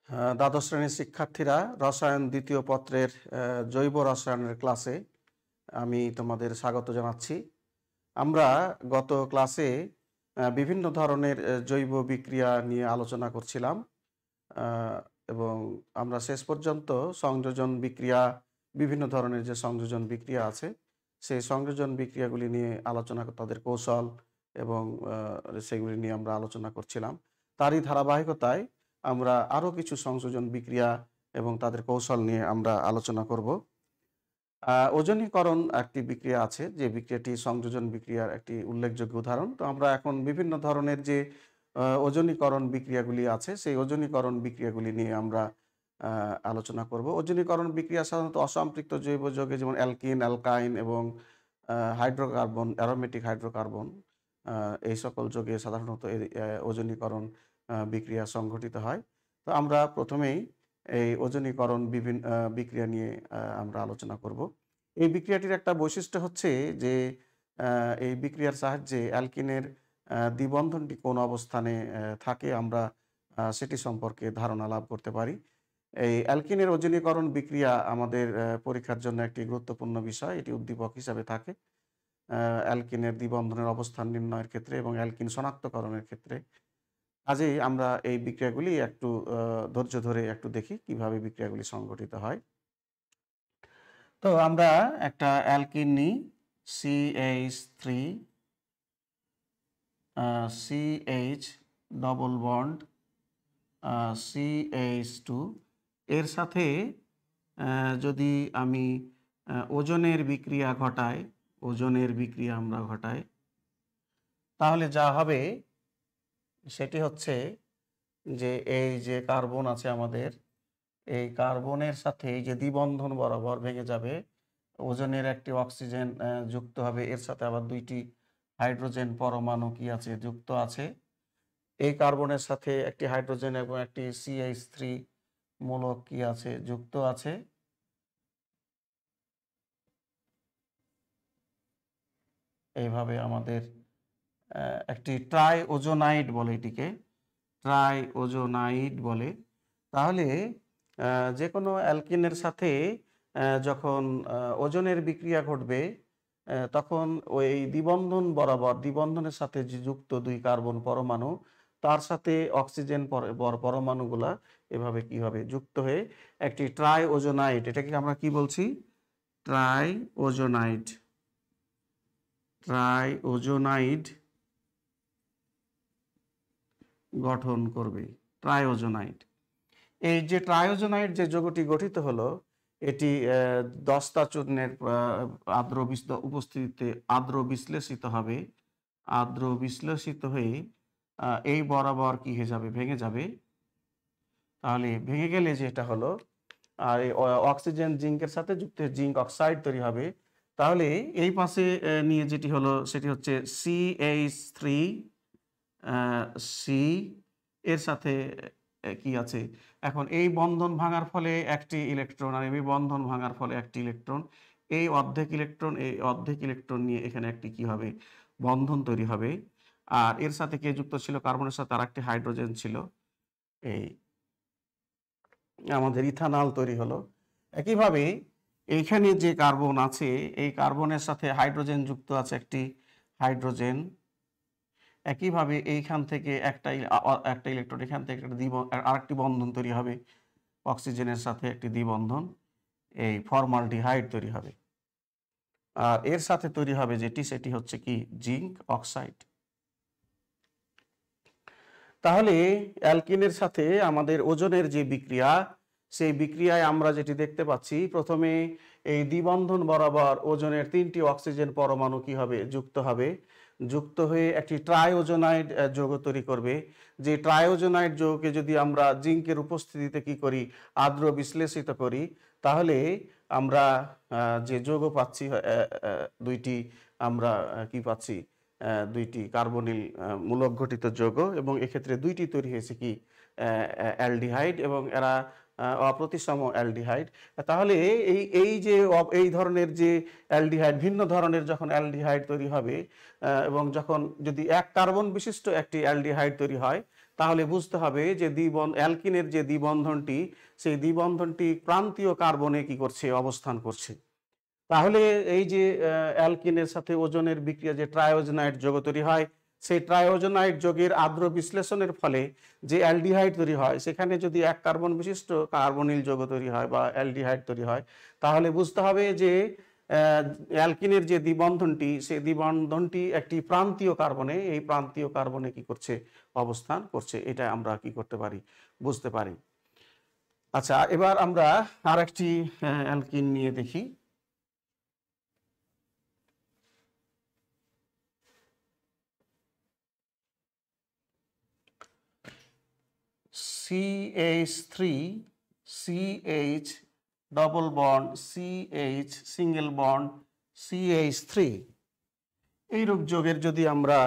দ্বাদশ শ্রেণীর শিক্ষার্থীরা রসায়ন দ্বিতীয় পত্রের জৈব রসায়নের ক্লাসে আমি তোমাদের স্বাগত জানাচ্ছি। আমরা গত ক্লাসে বিভিন্ন ধরনের জৈব বিক্রিয়া নিয়ে আলোচনা করছিলাম এবং আমরা শেষ পর্যন্ত সংযোজন বিক্রিয়া, বিভিন্ন ধরনের যে সংযোজন বিক্রিয়া আছে সেই সংযোজন বিক্রিয়াগুলি নিয়ে আলোচনা, তাদের কৌশল এবং সেগুলি নিয়ে আমরা আলোচনা করছিলাম। তারই ধারাবাহিকতায় আমরা আরও কিছু সংযোজন বিক্রিয়া এবং তাদের কৌশল নিয়ে আমরা আলোচনা করব। ওজনীকরণ একটি বিক্রিয়া আছে, যে বিক্রিয়াটি সংযোজন বিক্রিয়ার একটি উল্লেখযোগ্য উদাহরণ। তো আমরা এখন বিভিন্ন ধরনের যে ওজনীকরণ বিক্রিয়াগুলি আছে সেই ওজনীকরণ বিক্রিয়াগুলি নিয়ে আমরা আলোচনা করব। ওজনীকরণ বিক্রিয়া সাধারণত অসম্পৃক্ত জৈব যৌগে, যেমন অ্যালকিন, অ্যালকাইন এবং হাইড্রোকার্বন, অ্যারোমেটিক হাইড্রোকার্বন, এই সকল যৌগে সাধারণত ওজনীকরণ বিক্রিয়া সংঘটিত হয়। তো আমরা প্রথমেই এই ওজনীকরণ বিক্রিয়া নিয়ে আমরা আলোচনা করব। এই বিক্রিয়াটির একটা বৈশিষ্ট্য হচ্ছে যে এই বিক্রিয়ার সাহায্যে অ্যালকিনের দ্বিবন্ধনটি কোন অবস্থানে থাকে আমরা সেটি সম্পর্কে ধারণা লাভ করতে পারি। এই অ্যালকিনের ওজনীকরণ বিক্রিয়া আমাদের পরীক্ষার জন্য একটি গুরুত্বপূর্ণ বিষয়। এটি উদ্দীপক হিসাবে থাকে অ্যালকিনের দ্বিবন্ধনের অবস্থান নির্ণয়ের ক্ষেত্রে এবং অ্যালকিন শনাক্তকরণের ক্ষেত্রে। কাজেই আমরা এই বিক্রিয়াগুলি একটু ধৈর্য ধরে একটু দেখি কিভাবে বিক্রিয়াগুলি সংঘটিত হয়। তো আমরা একটা অ্যালকিন নিই, CH3 CH double bond CH2, এর সাথে যদি আমি ওজনের বিক্রিয়া আমরা ঘটাই, তাহলে যা হবে সেটি হচ্ছে যে এই যে কার্বন আছে আমাদের, এই কার্বনের সাথে এই যে দ্বিবন্ধন বরাবর ভেঙে যাবে, ওজনের একটি অক্সিজেন যুক্ত হবে, এর সাথে আবার দুইটি হাইড্রোজেন পরমাণু কি আছে যুক্ত আছে। এই কার্বনের সাথে একটি হাইড্রোজেন এবং একটি CH3 মূলক কি আছে যুক্ত আছে। এইভাবে আমাদের একটি ট্রাই ওজোনাইড বলে, এটিকে ট্রাই ওজোনাইড বলে। তাহলে যে কোনো অ্যালকিনের সাথে যখন ওজনের বিক্রিয়া ঘটবে তখন ওই দ্বিবন্ধন বরাবর, দ্বিবন্ধনের সাথে যে যুক্ত দুই কার্বন পরমাণু, তার সাথে অক্সিজেন পরমাণুগুলা এভাবে কি হবে যুক্ত হয়ে একটি ট্রাই ওজোনাইড, এটাকে আমরা কি বলছি, ট্রাই ওজোনাইড গঠন করবে। ট্রাইওজোনাইড, এই যে ট্রাইওজোনাইড যে যৌগটি গঠিত হলো, এটি দস্তা চূর্ণের উপস্থিতিতে আদ্র বিশ্লেষিত হয়ে এই বরাবর কি হয়ে যাবে, ভেঙে যাবে। তাহলে ভেঙে গেলে যেটা হলো, আর এই অক্সিজেন জিঙ্কের সাথে যুক্ত হয়ে জিঙ্ক অক্সাইড তৈরি হবে। তাহলে এই পাশে নিয়ে যেটি হলো সেটি হচ্ছে CH3 C, এর সাথে কি আছে, এখন এই বন্ধন ভাঙার ফলে একটি ইলেকট্রন, আর এই বন্ধন ভাঙার ফলে একটি ইলেকট্রন, এই অর্ধেক ইলেকট্রন নিয়ে এখানে একটি কি হবে, বন্ধন তৈরি হবে। আর এর সাথে কে যুক্ত ছিল, কার্বনের সাথে আর একটি হাইড্রোজেন ছিল, এই আমাদের ইথানল তৈরি হলো। একইভাবে এইখানে যে কার্বন আছে, এই কার্বনের সাথে হাইড্রোজেন যুক্ত আছে, একটি হাইড্রোজেন। একইভাবে এইখান থেকে একটা ইলেকট্রন, এখান থেকে আরেকটি বন্ধন তৈরি হবে, অক্সিজেনের সাথে একটি দ্বিবন্ধন, এই ফর্মালডিহাইড তৈরি হবে। আর এর সাথে তৈরি হবে যেটি, সেটি হচ্ছে কি জিঙ্ক অক্সাইড। তাহলে অ্যালকিনের সাথে আমাদের ওজনের যে বিক্রিয়া, সেই বিক্রিয়ায় আমরা যেটি দেখতে পাচ্ছি, প্রথমে এই দ্বিবন্ধন বরাবর ওজনের 3টি অক্সিজেন পরমাণু কি হবে, যুক্ত হয়ে একটি ট্রাইওজোনাইড যৌগ তৈরি করবে। যে ট্রাইওজোনাইড যৌগকে যদি আমরা জিঙ্কের উপস্থিতিতে কি করি, আদ্র বিশ্লেষিত করি, তাহলে আমরা যে যৌগ পাচ্ছি দুইটি, আমরা কি পাচ্ছি, দুইটি কার্বনিল মূলক ঘটিত যৌগ, এবং এক্ষেত্রে দুইটি তৈরি হয়েছে কি অ্যালডিহাইড, এবং এরা অপ্রতিসম অ্যালডিহাইড। তাহলে এই যে এই ধরনের যে অ্যালডিহাইড, ভিন্ন ধরনের যখন অ্যালডিহাইড তৈরি হবে, এবং যখন যদি এক কার্বন বিশিষ্ট একটি অ্যালডিহাইড তৈরি হয়, তাহলে বুঝতে হবে যে অ্যালকিনের যে দ্বিবন্ধনটি, সেই দ্বিবন্ধনটি প্রান্তীয় কার্বনে কি করছে, অবস্থান করছে। তাহলে এই যে অ্যালকিনের সাথে ওজনের বিক্রিয়া, যে ট্রাইওজেনাইড যৌগ তৈরি হয়, সেই ট্রাইওজেনাইড যৌগের আর্দ্র বিশ্লেষণের ফলে যে অ্যালডিহাইড তৈরি হয়, সেখানে যদি এক কার্বন বিশিষ্ট কার্বনিল যৌগ তৈরি হয় বা অ্যালডিহাইড তৈরি হয়, তাহলে বুঝতে হবে যে অ্যালকিনের যে দ্বিবন্ধনটি, সেই দ্বিবন্ধনটি একটি প্রান্তীয় কার্বনে, এই প্রান্তীয় কার্বনে কি করছে, অবস্থান করছে। এটা আমরা কি করতে পারি, বুঝতে পারি। আচ্ছা, এবার আমরা আরেকটি অ্যালকিন নিয়ে দেখি। CH3 CH double bond CH single bond CH3, এইরূপ যোগের যদি আমরা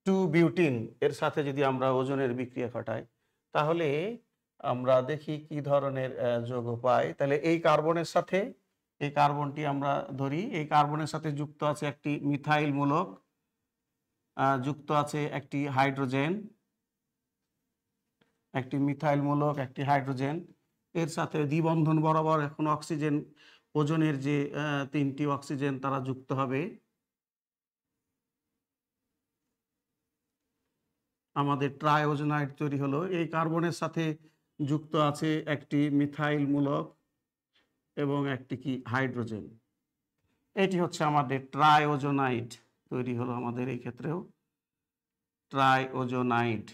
2 বিউটিন এর সাথে যদি আমরা ওজনের বিক্রিয়া ঘটাই, তাহলে আমরা দেখি কি ধরনের যৌগ পাই। তাহলে এই কার্বনের সাথে, এই কার্বনটি আমরা ধরি, এই কার্বনের সাথে যুক্ত আছে একটি মিথাইল মূলক, যুক্ত আছে একটি হাইড্রোজেন, একটি মিথাইল মূলক, একটি হাইড্রোজেন। এর সাথে দ্বিবন্ধন বরাবর এখন অক্সিজেন, ওজনের যে 3টি অক্সিজেন তারা যুক্ত হবে। আমাদের ট্রাইওজেনাইড তৈরি হলো। এই কার্বনের সাথে যুক্ত আছে একটি মিথাইল মূলক এবং একটি কি হাইড্রোজেন। এটি হচ্ছে আমাদের ট্রাইওজোনাইড তৈরি হলো আমাদের এই ক্ষেত্রেও ট্রাইওজোনাইড।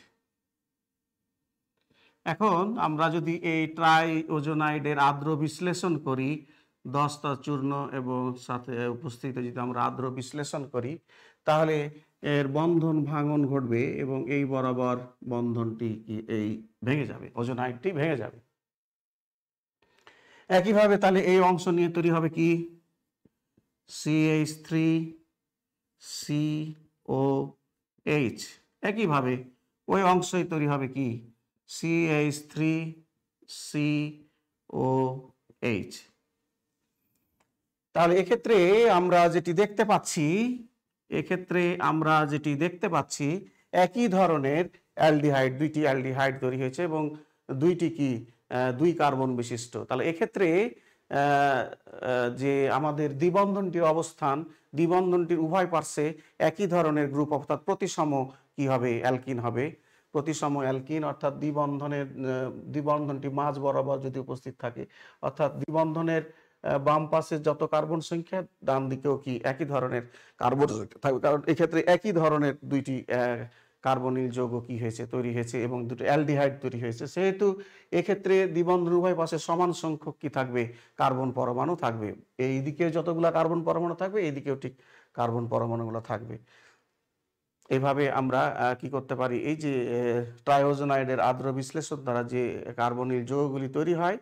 এখন আমরা যদি এই ট্রাইওজোনাইডের আর্দ্র বিশ্লেষণ করি, দস্তা চূর্ণ এবং সাথে উপস্থিত যদি আমরা আর্দ্র বিশ্লেষণ করি, তাহলে এর বন্ধন ভাঙন ঘটবে এবং এই বরাবর বন্ধনটি কি এই ভেঙে যাবে, ওজোনাইডটি ভেঙে যাবে। একইভাবে তাহলে এই অংশ নিয়ে তৈরি হবে কি, CH3 COH। একইভাবে ওই অংশই তৈরি হবে কি, CH3 COH। তাহলে এক্ষেত্রে আমরা যেটি দেখতে পাচ্ছি, একই ধরনের অ্যালডিহাইড, 2টি অ্যালডিহাইড তৈরি হয়েছে এবং 2টি কি 2 কার্বন বিশিষ্ট। তাহলে এক্ষেত্রে যে আমাদের দ্বিবন্ধনটির অবস্থান, দ্বিবন্ধনটির উভয় পার্শ্বে একই ধরনের গ্রুপ, অর্থাৎ প্রতিসম কি হবে, অ্যালকিন হবে। প্রতিসম অ্যালকিন অর্থাৎ দ্বিবন্ধনটি মাঝ বরাবর যদি উপস্থিত থাকে, অর্থাৎ দ্বিবন্ধনের বাম পাশে যত কার্বন সংখ্যা, ডান দিকেও কি একই ধরনের কার্বন থাকবে, কারণ এক্ষেত্রে একই ধরনের 2টি কার্বনিল যৌগ কি হয়েছে, তৈরি হয়েছে এবং 2টি অ্যালডিহাইড তৈরি হয়েছে। সেহেতু এক্ষেত্রে দ্বিবন্ধন উভয় পাশে সমান সংখ্যক কি থাকবে, কার্বন পরমাণু থাকবে। এই দিকে যতগুলো কার্বন পরমাণু থাকবে, এই দিকেও ঠিক কার্বন পরমাণুগুলো থাকবে। এইভাবে আমরা কি করতে পারি, এই যে ট্রাইওজোনাইডের আর্দ্র বিশ্লেষণ দ্বারা যে কার্বনিল যৌগগুলি তৈরি হয়,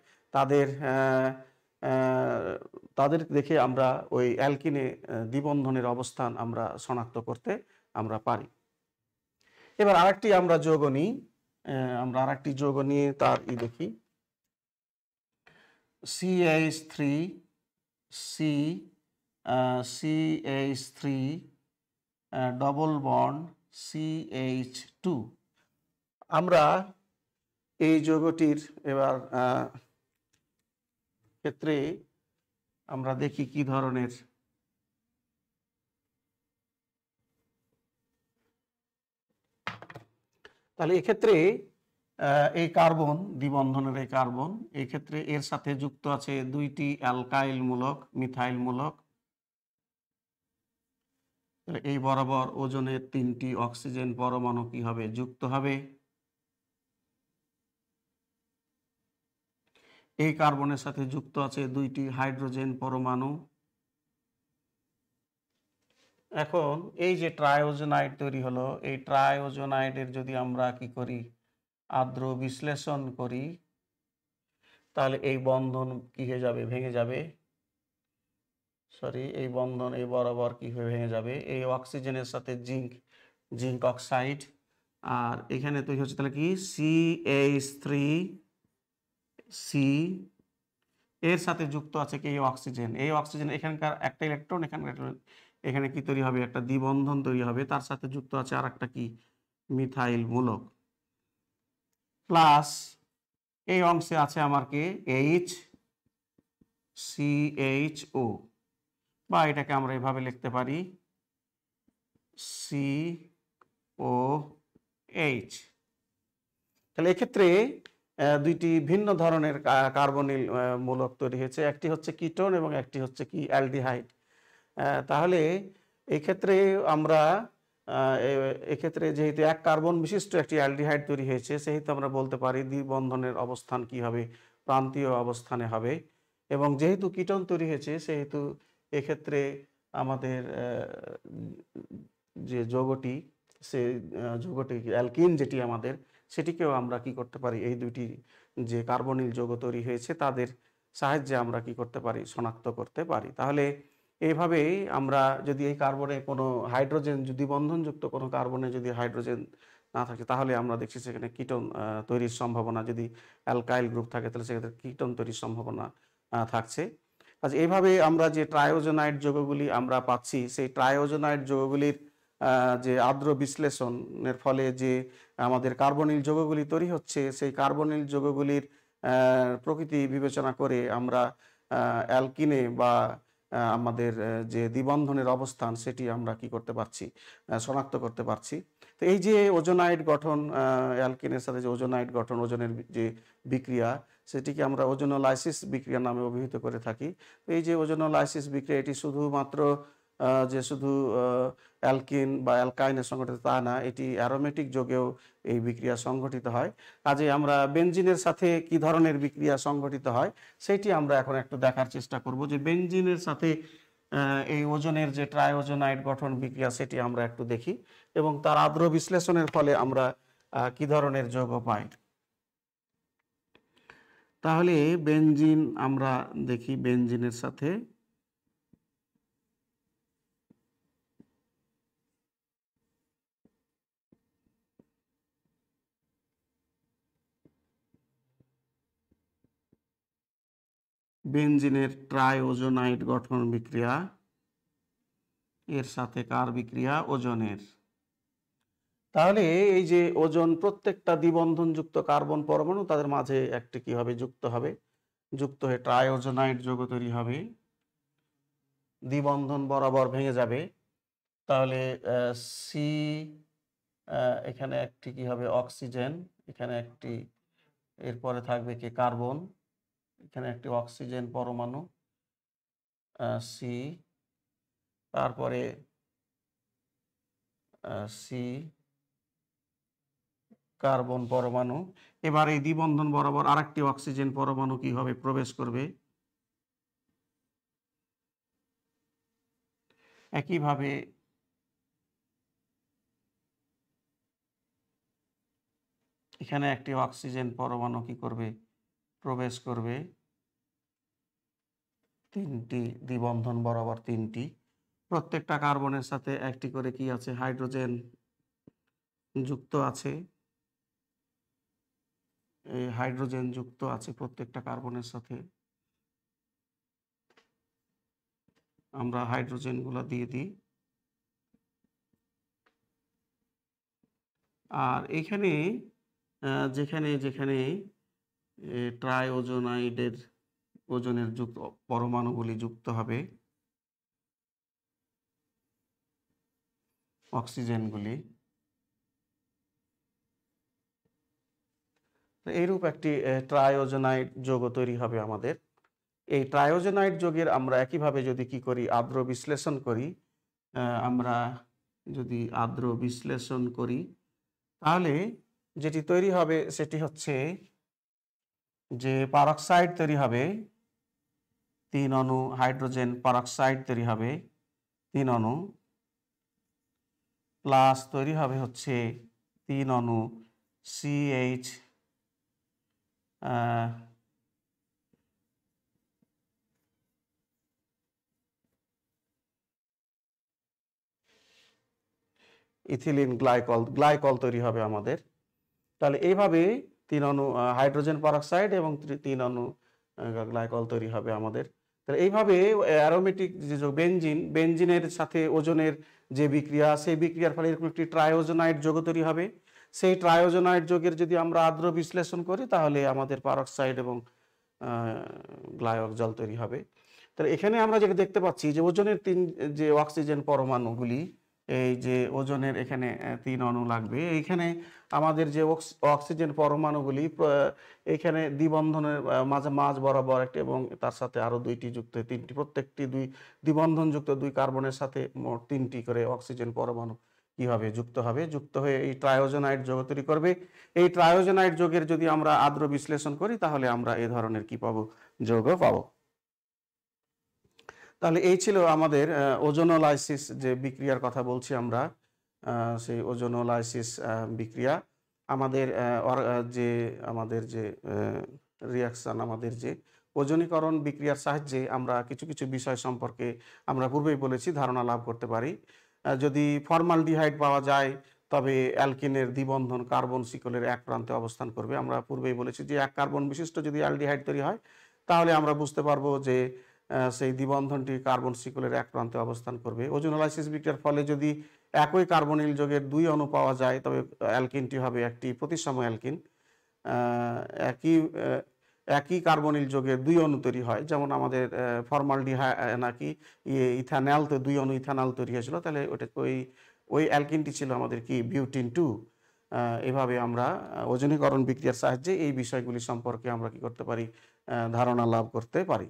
তাদের দেখে আমরা ওই অ্যালকিনে দ্বিবন্ধনের অবস্থান আমরা শনাক্ত করতে আমরা পারি। এবার আরেকটি আমরা যৌগ নিই, তার দেখি, CH3 CH3 double bond CH2। আমরা এই যৌগটির এবার ক্ষেত্রে আমরা দেখি কি ধরনের। তাহলে এক্ষেত্রে এই কার্বন, দ্বিবন্ধনের এই কার্বন, এই ক্ষেত্রে এর সাথে যুক্ত আছে 2টি অ্যালকাইল মূলক, মিথাইল মূলক। এই বরাবর ওজনের 3টি অক্সিজেন পরমাণু কি হবে, যুক্ত হবে। এই কার্বনের সাথে যুক্ত আছে 2টি হাইড্রোজেন পরমাণু। এখন এই যে ট্রাইওজোনাইড তৈরি হলো, এই ট্রাইওজোনাইডের যদি আমরা কি করি, আর্দ্র বিশ্লেষণ করি, তাহলে এই বন্ধন কি হয়ে যাবে, ভেঙে যাবে। এই বন্ধন এই বরাবর কি হয়ে ভেঙে যাবে, এই অক্সিজেনের সাথে জিঙ্ক অক্সাইড, আর এখানে তৈরি হচ্ছে তাহলে কি CH3 C, এর সাথে যুক্ত আছে কি এই অক্সিজেন। এই অক্সিজেন এখানকার একটা ইলেকট্রন, এখানকার এখানে কি তৈরি হবে, একটা দ্বিবন্ধন তৈরি হবে, তার সাথে যুক্ত আছে আর একটা কি, মিথাইল মূলক, প্লাস এই অংশে আছে আমার কি, HCHO, বা এটাকে আমরা এভাবে লিখতে পারি COH। তাহলে এক্ষেত্রে দুইটি ভিন্ন ধরনের কার্বনিল মূলক তৈরি হয়েছে, একটি হচ্ছে কিটোন এবং একটি হচ্ছে কি, অ্যালডিহাইড। তাহলে এক্ষেত্রে আমরা এক্ষেত্রে যেহেতু এক কার্বন বিশিষ্ট একটি অ্যালডিহাইড তৈরি হয়েছে, সেহেতু আমরা বলতে পারি দ্বিবন্ধনের অবস্থান কি হবে, প্রান্তীয় অবস্থানে হবে। এবং যেহেতু কিটোন তৈরি হয়েছে, সেহেতু এক্ষেত্রে আমাদের যে যৌগটি, সে যৌগটি অ্যালকিন যেটি আমাদের, সেটিকেও আমরা কি করতে পারি, এই দুইটি যে কার্বনিল যৌগ তৈরি হয়েছে তাদের সাহায্যে আমরা কি করতে পারি, শনাক্ত করতে পারি। তাহলে এইভাবেই আমরা যদি এই কার্বনে কোনো হাইড্রোজেন, যদি বন্ধনযুক্ত কোনো কার্বনে যদি হাইড্রোজেন না থাকে, তাহলে আমরা দেখছি সেখানে কিটোন তৈরির সম্ভাবনা, যদি অ্যালকাইল গ্রুপ থাকে তাহলে সেক্ষেত্রে কিটোন তৈরির সম্ভাবনা থাকছে। আচ্ছা, এইভাবে আমরা যে ট্রায়োজেনাইড যৌগগুলি আমরা পাচ্ছি, সেই ট্রায়োজেনাইড যৌগগুলির যে আর্দ্র বিশ্লেষণের ফলে যে আমাদের কার্বনিল যৌগগুলি তৈরি হচ্ছে, সেই কার্বনিল যৌগগুলির প্রকৃতি বিবেচনা করে আমরা অ্যালকিনে বা আমাদের যে দ্বিবন্ধনের অবস্থান, সেটি আমরা কি করতে পারছি, শনাক্ত করতে পারছি। তো এই যে ওজোনাইড গঠন, অ্যালকিনের সাথে যে ওজোনাইড গঠন, ওজনের যে বিক্রিয়া, সেটিকে আমরা ওজোনোলাইসিস বিক্রিয়া নামে অভিহিত করে থাকি। তো এই যে ওজোনোলাইসিস বিক্রিয়া, এটি শুধুমাত্র যে শুধু অ্যালকিন বা অ্যালকাইনে সংঘটিত তা না, এটি অ্যারোমেটিক যৌগেও এই বিক্রিয়া সংঘটিত হয়। কাজে আমরা বেনজিনের সাথে কি ধরনের বিক্রিয়া সংঘটিত হয়, সেটি আমরা এখন একটু দেখার চেষ্টা করব, যে বেনজিনের সাথে এই ওজনের যে ট্রাইওজোনাইড গঠন বিক্রিয়া, সেটি আমরা একটু দেখি এবং তার আর্দ্র বিশ্লেষণের ফলে আমরা কি ধরনের যৌগ পাই। তাহলে বেনজিন আমরা দেখি, বেনজিনের সাথে বেনজিনের ট্রাইওজোনাইড গঠন বিক্রিয়া, এর সাথে কার বিক্রিয়া, ওজনের। তাহলে এই যে ওজন, প্রত্যেকটা দ্বিবন্ধনযুক্ত কার্বন পরমাণু তাদের মাঝে একটি কি হবে, যুক্ত হবে, যুক্ত হয়ে ট্রাইওজোনাইড যৌগ তৈরি হবে, দ্বিবন্ধন বরাবর ভেঙে যাবে। তাহলে সি, এখানে একটি কি হবে, অক্সিজেন, এখানে একটি, এরপরে থাকবে কি, কার্বন, এখানে একটি অক্সিজেন পরমাণু সি, তারপরে সি কার্বন পরমাণু। এবার এই দ্বিবন্ধন বরাবর আরেকটি অক্সিজেন পরমাণু কি হবে, প্রবেশ করবে। একইভাবে এখানে একটি অক্সিজেন পরমাণু কি করবে, প্রবেশ করবে। তিনটি দ্বিবন্ধন বরাবর, তিনটি, প্রত্যেকটা কার্বনের সাথে একটি করে কি আছে, হাইড্রোজেন যুক্ত আছে। এই হাইড্রোজেন যুক্ত আছে প্রত্যেকটা কার্বনের সাথে। আমরা হাইড্রোজেনগুলো দিয়ে দিই। আর এখানে যেখানে যেখানে ট্রাইওজোনাইডের ওজনের যুক্ত পরমাণুগুলি যুক্ত হবে, অক্সিজেনগুলি, এইরূপ একটি ট্রাইওজোনাইড যৌগ তৈরি হবে আমাদের। এই ট্রাইওজোনাইড যৌগের আমরা একইভাবে যদি কি করি, আর্দ্র বিশ্লেষণ করি, আমরা যদি আর্দ্র বিশ্লেষণ করি, তাহলে যেটি তৈরি হবে সেটি হচ্ছে যে পারক্সাইড তৈরি হবে, 3 অণু হাইড্রোজেন পারক্সাইড তৈরি হবে, 3 অণু, প্লাস তৈরি হবে হচ্ছে 3 অণু CH ইথিলিন গ্লাইকল তৈরি হবে আমাদের। তাহলে এইভাবে 3 অণু হাইড্রোজেন পারক্সাইড এবং 3 অণু গ্লাইকল তৈরি হবে আমাদের। তাহলে এইভাবে অ্যারোমেটিক যে বেনজিনের সাথে ওজনের যে বিক্রিয়া, সেই বিক্রিয়ার ফলে এরকম একটি ট্রাইওজেনাইড যৌগ তৈরি হবে। সেই ট্রাইওজেনাইড যৌগের যদি আমরা আদ্র বিশ্লেষণ করি তাহলে আমাদের পারক্সাইড এবং গ্লাইকল জল তৈরি হবে। তাহলে এখানে আমরা যেটা দেখতে পাচ্ছি যে ওজনের 3 যে অক্সিজেন পরমাণুগুলি, এই যে ওজনের এখানে 3 অণু লাগবে। এইখানে আমাদের যে অক্সিজেন পরমাণুগুলি এইখানে দ্বিবন্ধনের মাঝ বরাবর একটি এবং তার সাথে আরো 2টি যুক্ত, 3টি, প্রত্যেকটি 2 দ্বিবন্ধন যুক্ত 2 কার্বনের সাথে মোট 3টি করে অক্সিজেন পরমাণু কি হবে, যুক্ত হবে। যুক্ত হয়ে এই ট্রায়োজেনাইড যৌগ তৈরি করবে। এই ট্রায়োজেনাইড যৌগের যদি আমরা আদ্র বিশ্লেষণ করি তাহলে আমরা এই ধরনের কি পাবো, যৌগ পাবো। তাহলে এই ছিল আমাদের ওজোনোলাইসিস যে বিক্রিয়ার কথা বলছি আমরা, সেই ওজোনোলাইসিস বিক্রিয়া। আমাদের আমাদের যে রিয়াকশন, আমাদের যে ওজনীকরণ বিক্রিয়ার সাহায্যে আমরা কিছু কিছু বিষয় সম্পর্কে আমরা পূর্বেই বলেছি ধারণা লাভ করতে পারি। যদি ফর্মালডিহাইড পাওয়া যায় তবে অ্যালকিনের দ্বিবন্ধন কার্বন শিকলের এক প্রান্তে অবস্থান করবে। আমরা পূর্বেই বলেছি যে 1 কার্বন বিশিষ্ট যদি অ্যালডিহাইড তৈরি হয় তাহলে আমরা বুঝতে পারবো যে সেই দ্বিবন্ধনটি কার্বন শিকলের এক প্রান্তে অবস্থান করবে। ওজোনোলাইসিস বিক্রিয়ার ফলে যদি একই কার্বনিল যৌগের 2 অণু পাওয়া যায় তবে অ্যালকিনটি হবে একটি প্রতিসম অ্যালকিন। একই কার্বনিল যৌগের 2 অণু তৈরি হয়, যেমন আমাদের নাকি ইথানল, তো 2 অণু ইথানল তৈরি হয়েছিল, তাহলে ওটা ওই অ্যালকিনটি ছিল আমাদের কি বিউটিন 2। এভাবে আমরা ওজনীকরণ বিক্রিয়ার সাহায্যে এই বিষয়গুলি সম্পর্কে আমরা কি করতে পারি, ধারণা লাভ করতে পারি।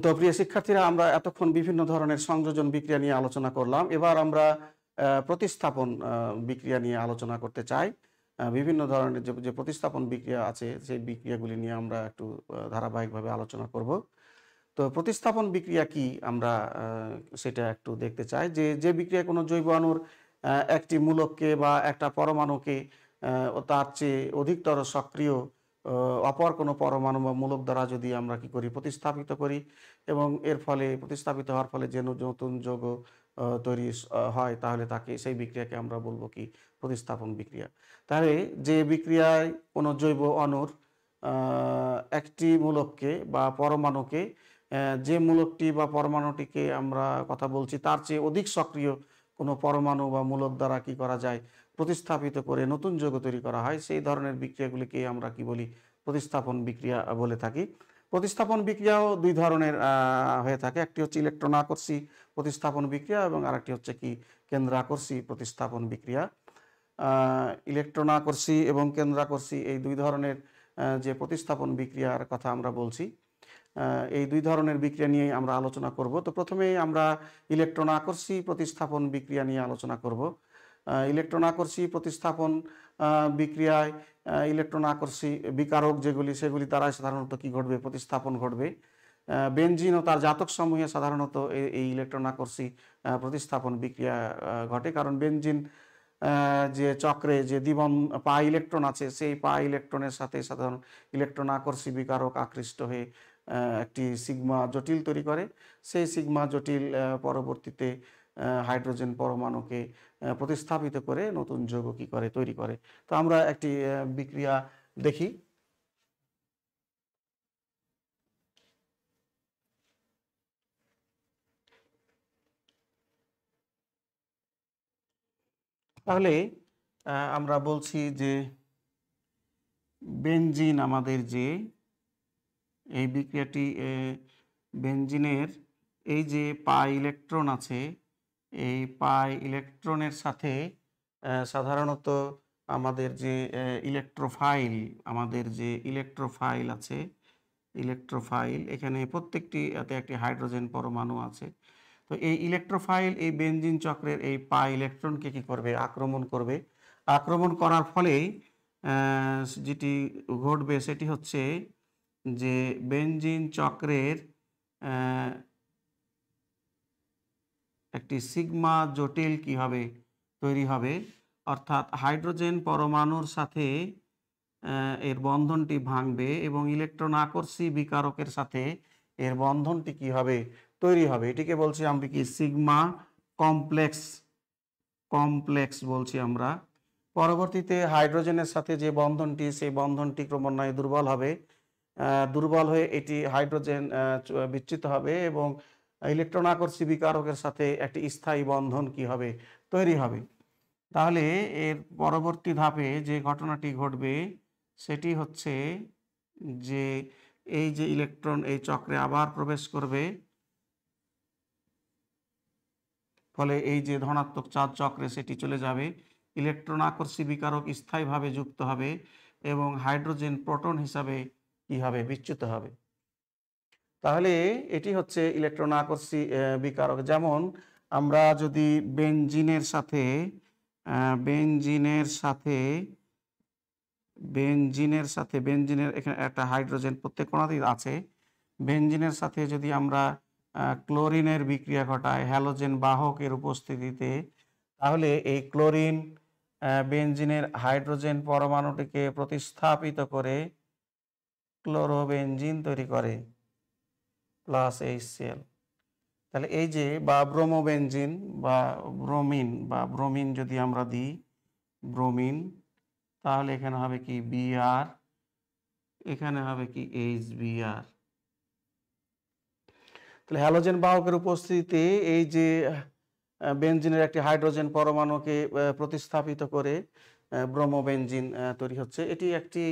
তো প্রিয় শিক্ষার্থীরা, আমরা এতক্ষণ বিভিন্ন ধরনের সংযোজন বিক্রিয়া নিয়ে আলোচনা করলাম। এবার আমরা প্রতিস্থাপন বিক্রিয়া নিয়ে আলোচনা করতে চাই। বিভিন্ন ধরনের যে প্রতিস্থাপন বিক্রিয়া আছে সেই বিক্রিয়াগুলি নিয়ে আমরা একটু ধারাবাহিকভাবে আলোচনা করব। তো প্রতিস্থাপন বিক্রিয়া কি আমরা সেটা একটু দেখতে চাই। যে বিক্রিয়া কোনো জৈব অণুর একটি মূলককে বা একটা পরমাণুকে তার চেয়ে অধিকতর সক্রিয় অপর কোনো পরমাণু বা মূলক দ্বারা যদি আমরা কি করি, প্রতিস্থাপিত করি, এবং এর ফলে প্রতিস্থাপিত হওয়ার ফলে যে নতুন যৌগ তৈরি হয় তাহলে সেই বিক্রিয়াকে আমরা বলবো কি, প্রতিস্থাপন বিক্রিয়া। তাহলে যে বিক্রিয়ায় কোনো জৈব অণুর একটি মূলককে বা পরমাণুকে, যে মূলকটি বা পরমাণুটিকে আমরা কথা বলছি তার চেয়ে অধিক সক্রিয় কোনো পরমাণু বা মূলক দ্বারা কি করা যায়, প্রতিস্থাপিত করে নতুন যৌগ তৈরি করা হয়, সেই ধরনের বিক্রিয়াগুলিকে আমরা কি বলি, প্রতিস্থাপন বিক্রিয়া বলে থাকি। প্রতিস্থাপন বিক্রিয়াও 2 ধরনের হয়ে থাকে। একটি হচ্ছে ইলেকট্রন আকর্ষী প্রতিস্থাপন বিক্রিয়া এবং আরেকটি হচ্ছে কি, কেন্দ্রাকর্ষী প্রতিস্থাপন বিক্রিয়া। ইলেকট্রন আকর্ষী এবং কেন্দ্রাকর্ষী এই 2 ধরনের যে প্রতিস্থাপন বিক্রিয়ার কথা আমরা বলছি, এই 2 ধরনের বিক্রিয়া নিয়ে আমরা আলোচনা করব। তো প্রথমেই আমরা ইলেকট্রন আকর্ষী প্রতিস্থাপন বিক্রিয়া নিয়ে আলোচনা করব। ইলেকট্রন আকর্ষী প্রতিস্থাপন বিক্রিয়ায় ইলেকট্রন আকর্ষী বিকারক যেগুলি, সেগুলি দ্বারা সাধারণত কি ঘটবে, প্রতিস্থাপন ঘটবে। বেনজিন ও তার জাতক সমূহে সাধারণত এই ইলেকট্রন আকর্ষী প্রতিস্থাপন বিক্রিয়া ঘটে, কারণ বেনজিন যে চক্রে যে পা ইলেকট্রন আছে, সেই পা ইলেকট্রনের সাথে সাধারণ ইলেকট্রন আকর্ষী বিকারক আকৃষ্ট হয়ে একটি সিগমা জটিল তৈরি করে। সেই সিগমা জটিল পরবর্তীতে হাইড্রোজেন পরমাণুকে প্রতিস্থাপিত করে নতুন যৌগ কি করে, তৈরি করে। তো আমরা একটি বিক্রিয়া দেখি। তাহলে আমরা বলছি যে বেনজিন, আমাদের যে এই বিক্রিয়াটি, বেনজিনের এই যে পাই ইলেকট্রন আছে, এই পাই ইলেকট্রনের সাথে সাধারণত আমাদের যে ইলেকট্রোফাইল আছে, ইলেকট্রোফাইল এখানে প্রত্যেকটি একটি হাইড্রোজেন পরমাণু আছে। তো এই ইলেকট্রোফাইল এই বেনজিন চক্রের এই পাই ইলেকট্রনকে কি করবে, আক্রমণ করবে। আক্রমণ করার ফলে যেটি ঘটবে সেটি হচ্ছে যে বেনজিন চক্রের একটি সিগমা জটিল কি হবে, তৈরি হবে। অর্থাৎ হাইড্রোজেন পরমাণুর সাথে এর বন্ধনটি ভাঙবে এবং ইলেকট্রন আকর্ষী বিকারকের সাথে এর বন্ধনটি কি হবে, তৈরি হবে। এটিকে বলছি আমরা কি, সিগমা কমপ্লেক্স বলছি আমরা। পরবর্তীতে হাইড্রোজেনের সাথে যে বন্ধনটি, সেই বন্ধনটি ক্রমান্বয়ে দুর্বল হবে দুর্বল হয়ে এটি হাইড্রোজেন বিচ্যুত হবে এবং ইলেকট্রন আকর্ষী বিকারকের সাথে একটি স্থায়ী বন্ধন কি হবে, তৈরি হবে। তাহলে এর পরবর্তী ধাপে যে ঘটনাটি ঘটবে সেটি হচ্ছে যে এই যে ইলেকট্রন এই চক্রে আবার প্রবেশ করবে, ফলে এই যে ধনাত্মক চার্জ চক্রে সেটি চলে যাবে, ইলেকট্রন আকর্ষী বিকারক স্থায়ীভাবে যুক্ত হবে এবং হাইড্রোজেন প্রোটন হিসাবে কি হবে, বিচ্যুত হবে। তাহলে এটি হচ্ছে ইলেকট্রন আকর্ষী বিকারক। যেমন আমরা যদি বেনজিনের সাথে বেনজিনের এখানে একটা হাইড্রোজেন প্রত্যেক কণাতেই আছে, বেনজিনের সাথে যদি আমরা ক্লোরিনের বিক্রিয়া ঘটায় হ্যালোজেন বাহকের উপস্থিতিতে, তাহলে এই ক্লোরিন বেনজিনের হাইড্রোজেন পরমাণুটিকে প্রতিস্থাপিত করে ক্লোরোবেনজিন তৈরি করে প্লাস HCl। তাহলে এই যে বা ব্রোমোবেনজিন বা ব্রোমিন যদি আমরা দিই ব্রোমিন, তাহলে এখানে হবে কি Br, এখানে হবে কি HBr। তাহলে হ্যালোজেন বাহকের উপস্থিতিতে এই যে বেনজিনের একটি হাইড্রোজেন পরমাণুকে প্রতিস্থাপিত করে ব্রোমোবেনজিন তৈরি হচ্ছে। এটি একটি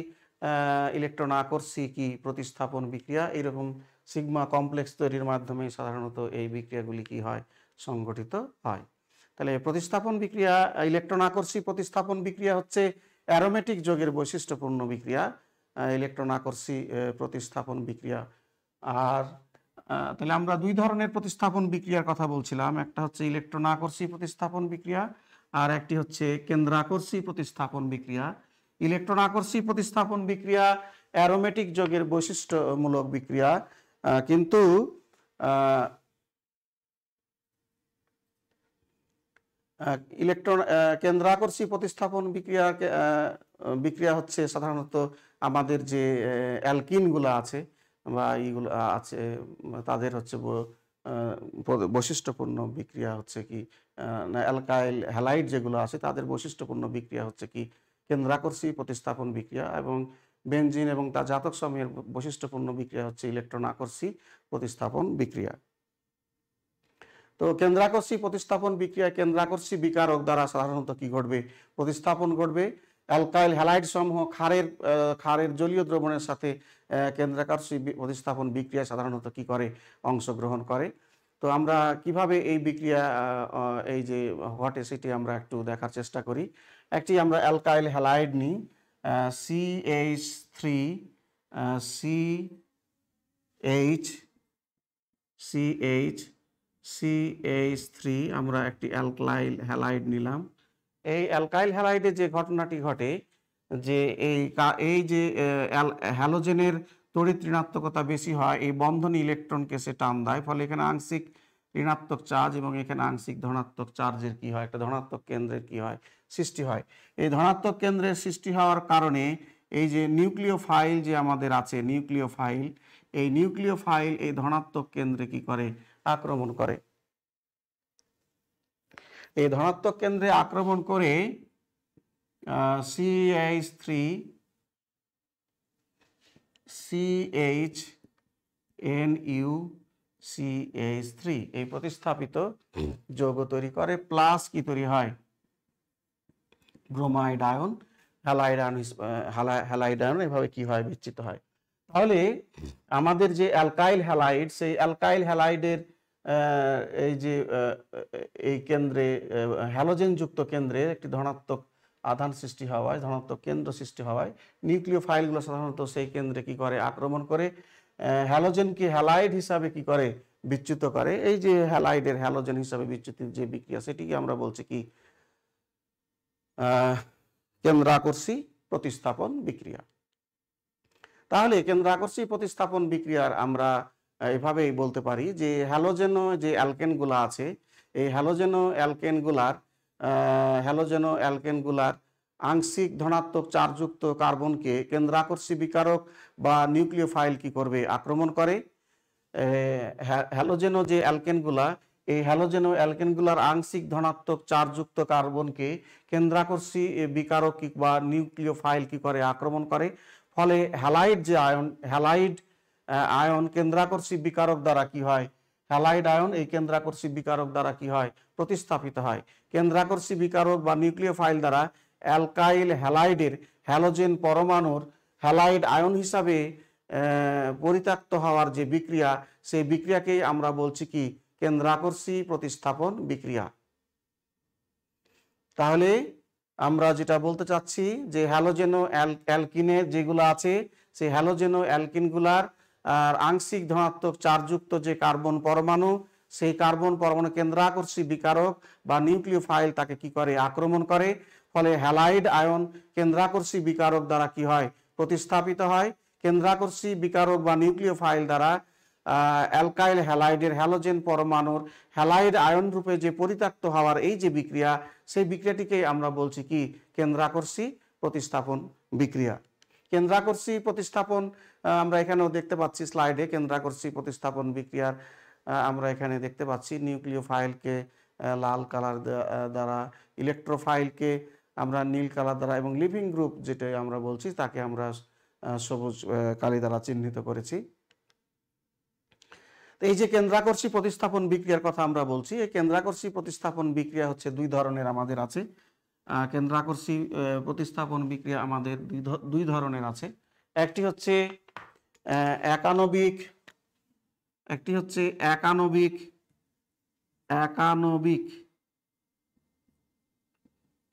ইলেকট্রন আকর্ষী কি প্রতিস্থাপন বিক্রিয়া। এরকম সিগমা কমপ্লেক্স তৈরির মাধ্যমে সাধারণত এই বিক্রিয়াগুলি কি হয়, সংঘটিত হয়। তাহলে প্রতিস্থাপন বিক্রিয়া, ইলেকট্রন আকর্ষী প্রতিস্থাপন বিক্রিয়া হচ্ছে অ্যারোমেটিক যৌগের বৈশিষ্ট্যপূর্ণ বিক্রিয়া, ইলেকট্রন আকর্ষী প্রতিস্থাপন বিক্রিয়া। আর তাহলে আমরা দুই ধরনের প্রতিস্থাপন বিক্রিয়ার কথা বলছিলাম, একটা হচ্ছে ইলেকট্রন আকর্ষী প্রতিস্থাপন বিক্রিয়া আর একটি হচ্ছে কেন্দ্রাকর্ষী প্রতিস্থাপন বিক্রিয়া। ইলেকট্রন আকর্ষী প্রতিস্থাপন বিক্রিয়া অ্যারোমেটিক যৌগের বৈশিষ্ট্যমূলক বিক্রিয়া, কিন্তু ইলেকট্রন কেন্দ্রাকর্ষী প্রতিস্থাপন বিক্রিয়া হচ্ছে সাধারণত আমাদের যে অ্যালকিনগুলো আছে বা এইগুলো আছে তাদের হচ্ছে বৈশিষ্ট্যপূর্ণ বিক্রিয়া হচ্ছে কি অ্যালকাইল হ্যালাইড যেগুলো আছে তাদের বৈশিষ্ট্যপূর্ণ বিক্রিয়া হচ্ছে কি কেন্দ্রাকর্ষী প্রতিস্থাপন বিক্রিয়া, এবং বেনজিন এবং তার জাতক সমূহের বৈশিষ্ট্যপূর্ণ বিক্রিয়া হচ্ছে ইলেকট্রন আকর্ষী প্রতিস্থাপন বিক্রিয়া। তো কেন্দ্রাকর্ষী প্রতিস্থাপন বিক্রিয়া কেন্দ্রাকর্ষী বিকারক দ্বারা সাধারণত কি ঘটবে, প্রতিস্থাপন ঘটবে। অ্যালকাইল হ্যালাইড সমূহ ক্ষারের জলীয় দ্রবণের সাথে কেন্দ্রাকর্ষী প্রতিস্থাপন বিক্রিয়া সাধারণত কি করে, অংশগ্রহণ করে। তো আমরা কিভাবে এই বিক্রিয়া এই যে ঘটে সেটি আমরা একটু দেখার চেষ্টা করি। একটি আমরা অ্যালকাইল হ্যালাইড নিই, CH3 আমরা একটি অ্যালকাইল হ্যালাইড নিলাম। এই অ্যালকাইল হ্যালাইডে যে ঘটনাটি ঘটে যে এই যে হ্যালোজেনের তড়িৎ ঋণাত্মকতা বেশি হয়, এই বন্ধনী ইলেকট্রনকে সে টান দেয়, ফলে এখানে আংশিক ঋণাত্মক চার্জ এবং এখানে আংশিক ধনাত্মক চার্জের কি হয়, একটা ধনাত্মক কেন্দ্রের কি হয়, সৃষ্টি হয়। এই ধনাত্মক কেন্দ্রের সৃষ্টি হওয়ার কারণে এই যে নিউক্লিওফাইল যে আমাদের আছে, এই নিউক্লিওফাইল এই ধনাত্মক কেন্দ্রে কি করে, আক্রমণ করে। এই ধনাত্মক কেন্দ্রে আক্রমণ করে CH3 এই প্রতিস্থাপিত যৌগ তৈরি করে, প্লাস কি তৈরি হয়, ব্রোমাইড আয়ন, হ্যালাইড আয়ন এভাবে কি হয়, বিচ্যুত হয়। তাহলে আমাদের যে অ্যালকাইল হ্যালাইড, সেই অ্যালকাইল হ্যালাইডের এই যে এই কেন্দ্রে হ্যালোজেন যুক্ত কেন্দ্রে একটি ধনাত্মক আধান সৃষ্টি হওয়ায়, ধনাত্মক কেন্দ্র সৃষ্টি হওয়ায় নিউক্লিওফাইলগুলো সাধারণত সেই কেন্দ্রে কি করে, আক্রমণ করে হ্যালোজেনকে হ্যালাইড হিসাবে কি করে, বিচ্যুত করে। এই যে হ্যালাইডের হ্যালোজেন হিসাবে বিচ্যুতির যে বিক্রিয়া সেটিকে আমরা বলছি কি কেন্দ্রাকর্ষী প্রতিস্থাপন বিক্রিয়া। তাহলে কেন্দ্রাকর্ষী প্রতিস্থাপন বিক্রিয়ার আমরা এভাবেই বলতে পারি যে হ্যালোজেনো যে অ্যালকেনগুলো আছে, এই হ্যালোজেনো অ্যালকেনগুলার আংশিক ধনাত্মক চার্জযুক্ত কার্বনকে কেন্দ্রাকর্ষী বিকারক বা নিউক্লিওফাইল কি করবে, আক্রমণ করে। হ্যালোজেনো যে অ্যালকেনগুলা, এই হ্যালোজেনো অ্যালকেনগুলার আংশিক ধনাত্মক চার্জযুক্ত কার্বনকে কেন্দ্রাকর্ষী বিকারক বা নিউক্লিওফাইল কি করে, আক্রমণ করে। ফলে হ্যালাইড যে আয়ন, হ্যালাইড আয়ন কেন্দ্রাকর্ষী বিকারক দ্বারা কি হয়, হ্যালাইড আয়ন এই কেন্দ্রাকর্ষী বিকারক দ্বারা কি হয়, প্রতিস্থাপিত হয়। কেন্দ্রাকর্ষী বিকারক বা নিউক্লিওফাইল দ্বারা অ্যালকাইল হ্যালাইডের হ্যালোজেন পরমাণুর হ্যালাইড আয়ন হিসাবে পরিত্যক্ত হওয়ার যে বিক্রিয়া, সেই বিক্রিয়াকেই আমরা বলছি কি, কেন্দ্রাকর্ষী প্রতিস্থাপন বিক্রিয়া। তাহলে আমরা যেটা বলতে চাচ্ছি যে হ্যালোজেনো অ্যালকিনে যেগুলো আছে, সেই হ্যালোজেনো অ্যালকিনগুলার আংশিক ধনাত্মক চার্জযুক্ত যে কার্বন পরমাণু, সেই কার্বন পরমাণু কেন্দ্রাকর্ষী বিকারক বা নিউক্লিওফাইল তাকে কি করে, আক্রমণ করে। ফলে হ্যালাইড আয়ন কেন্দ্রাকর্ষী বিকারক দ্বারা কি হয়, প্রতিস্থাপিত হয়। কেন্দ্রাকর্ষী বিকারক বা নিউক্লিওফাইল দ্বারা অ্যালকাইল হ্যালাইডের হ্যালোজেন পরমাণুর হ্যালাইড আয়ন রূপে যে পরিত্যক্ত হওয়ার এই যে বিক্রিয়া, সেই বিক্রিয়াটিকে আমরা বলছি কি, কেন্দ্রাকর্ষী প্রতিস্থাপন বিক্রিয়া। কেন্দ্রাকর্ষী প্রতিস্থাপন আমরা এখানেও দেখতে পাচ্ছি স্লাইডে, কেন্দ্রাকর্ষী প্রতিস্থাপন বিক্রিয়ার আমরা এখানে দেখতে পাচ্ছি নিউক্লিওফাইলকে লাল কালার দ্বারা, ইলেকট্রোফাইলকে আমরা নীল কালার দ্বারা, এবং লিভিং গ্রুপ যেটা আমরা বলছি তাকে আমরা সবুজ কালি দ্বারা চিহ্নিত করেছি। এই যে কেন্দ্রাকর্ষী প্রতিস্থাপন বিক্রিয়ার কথা আমরা বলছি, এই কেন্দ্রাকর্ষী প্রতিস্থাপন বিক্রিয়া হচ্ছে দুই ধরনের আমাদের আছে। কেন্দ্রাকর্ষী প্রতিস্থাপন বিক্রিয়া আমাদের দুই ধরনের আছে। একটি হচ্ছে একানবিক, একটি হচ্ছে একানবিক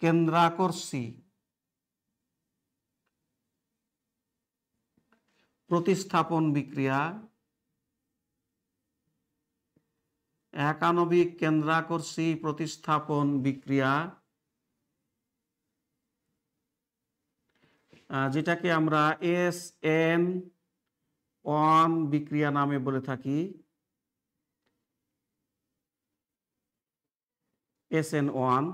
কেন্দ্রাকর্ষী প্রতিস্থাপন বিক্রিয়া, একানবিক কেন্দ্রাকর্ষী প্রতিস্থাপন বিক্রিয়া, যেটাকে আমরা SN1 বিক্রিয়া নামে বলে থাকি, SN1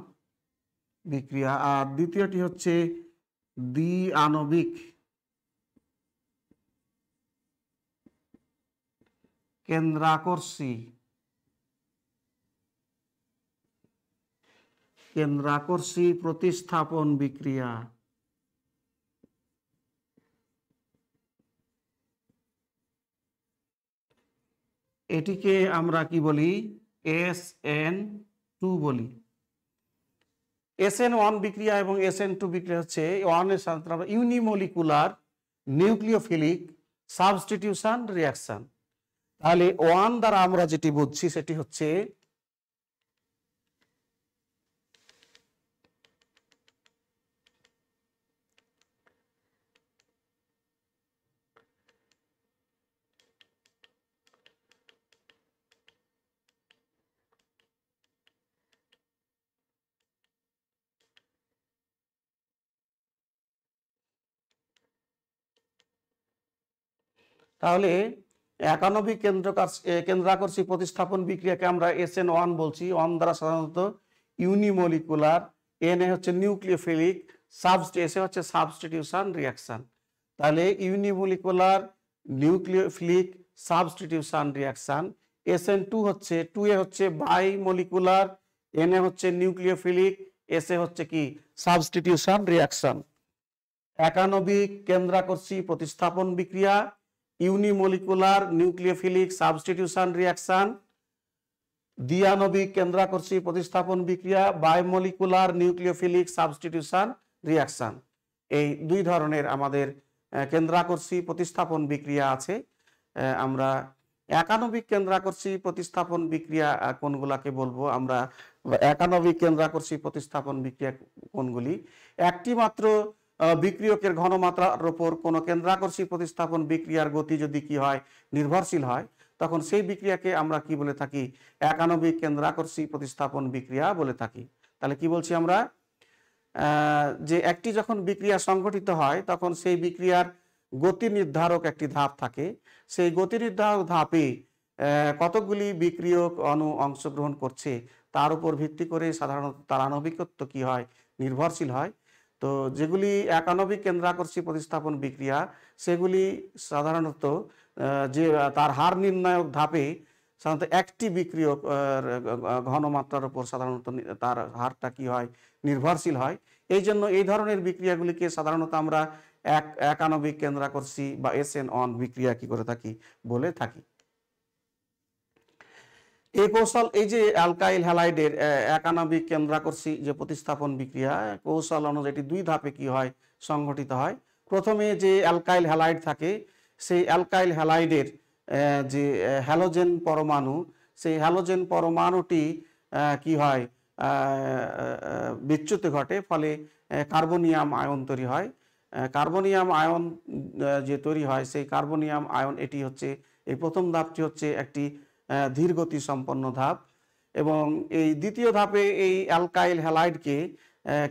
বিক্রিয়া। আর দ্বিতীয়টি হচ্ছে দ্বিআণবিক কেন্দ্রাকর্ষী প্রতিস্থাপন বিক্রিয়া। এটিকে আমরা কি বলি, SN2 বলি। SN1 বিক্রিয়া এবং SN2 বিক্রিয়া হচ্ছে ওয়ানের সাথে ইউনিমলিকুলার নিউক্লিওফিলিক সাবস্টিটিউশন রিঅ্যাকশন। তাহলে ওয়ান দ্বারা আমরা যেটি বুঝছি সেটি হচ্ছে তাহলে একানবিক কেন্দ্রাকর্ষী প্রতিস্থাপন বিক্রিয়াকে আমরা SN1 বলছি। ওয়ান দ্বারা সাধারণত ইউনিমলিকুলার, এন হচ্ছে নিউক্লিওফিলিক, এসে হচ্ছে সাবস্টিটিউশন রিঅ্যাকশন। তাহলে ইউনিমলিকুলার নিউক্লিওফিলিক সাবস্টিটিউশন রিঅ্যাকশন। SN2 হচ্ছে 2 হচ্ছে বাইমলিকুলার, এন হচ্ছে নিউক্লিওফিলিক, এসে হচ্ছে কি, সাবস্টিটিউশন রিঅ্যাকশন। একানবিক কেন্দ্রাকর্ষী প্রতিস্থাপন বিক্রিয়া, ইউনিমলিকুলার নিউক্লিওফিলিক সাবস্টিটিউশন রিঅ্যাকশন। দ্বিআণবিক কেন্দ্রাকর্ষী প্রতিস্থাপন বিক্রিয়া, বায়োমলিকুলার নিউক্লিওফিলিক সাবস্টিটিউশন রিঅ্যাকশন। এই দুই ধরনের আমাদের কেন্দ্রাকর্ষী প্রতিস্থাপন বিক্রিয়া আছে। আমরা একানবিক কেন্দ্রাকর্ষী প্রতিস্থাপন বিক্রিয়া কোনগুলাকে বলবো আমরা, একানবিক কেন্দ্রাকর্ষী প্রতিস্থাপন বিক্রিয়া কোনগুলি? একটি মাত্র বিক্রিয়কের ঘনমাত্রার উপর কোনো কেন্দ্রাকর্ষী প্রতিস্থাপন বিক্রিয়ার গতি যদি কি হয়, নির্ভরশীল হয়, তখন সেই বিক্রিয়াকে আমরা কি বলে থাকি, একানবিক কেন্দ্রাকর্ষী প্রতিস্থাপন বিক্রিয়া বলে থাকি। তাহলে কি বলছি আমরা, যে একটি যখন বিক্রিয়া সংঘটিত হয় তখন সেই বিক্রিয়ার গতি নির্ধারক একটি ধাপ থাকে। সেই গতি নির্ধারক ধাপে কতগুলি বিক্রিয়ক অণু অংশগ্রহণ করছে তার উপর ভিত্তি করে সাধারণত তার আণবিকত্ব কি হয়, নির্ভরশীল হয়। তো যেগুলি একানবিক কেন্দ্রাকর্ষী প্রতিস্থাপন বিক্রিয়া, সেগুলি সাধারণত যে তার হার নির্ণায়ক ধাপে সাধারণত একটি বিক্রিয়ক ঘনমাত্রার উপর সাধারণত তার হারটা কি হয়, নির্ভরশীল হয়। এই জন্য এই ধরনের বিক্রিয়াগুলিকে সাধারণত আমরা একানবিক কেন্দ্রাকর্ষী বা SN1 বিক্রিয়া কি করে থাকি, বলে থাকি। এই কৌশল, এই যে অ্যালকাইল হ্যালাইডের একানবিক কেন্দ্রাকর্ষী যে প্রতিস্থাপন বিক্রিয়া কৌশল অনুযায়ী এটি 2 ধাপে কি হয়, সংঘটিত হয়। প্রথমে যে অ্যালকাইল হ্যালাইড থাকে, সেই অ্যালকাইল হ্যালাইডের যে হ্যালোজেন পরমাণু, সেই হ্যালোজেন পরমাণুটি কি হয়, বিচ্যুতি ঘটে, ফলে কার্বনিয়াম আয়ন তৈরি হয়। কার্বনিয়াম আয়ন যে তৈরি হয়, সেই কার্বনিয়াম আয়ন, এটি হচ্ছে এই প্রথম ধাপটি হচ্ছে একটি ধীরগতি সম্পন্ন ধাপ। এবং এই দ্বিতীয় ধাপে এই অ্যালকাইল হ্যালাইডকে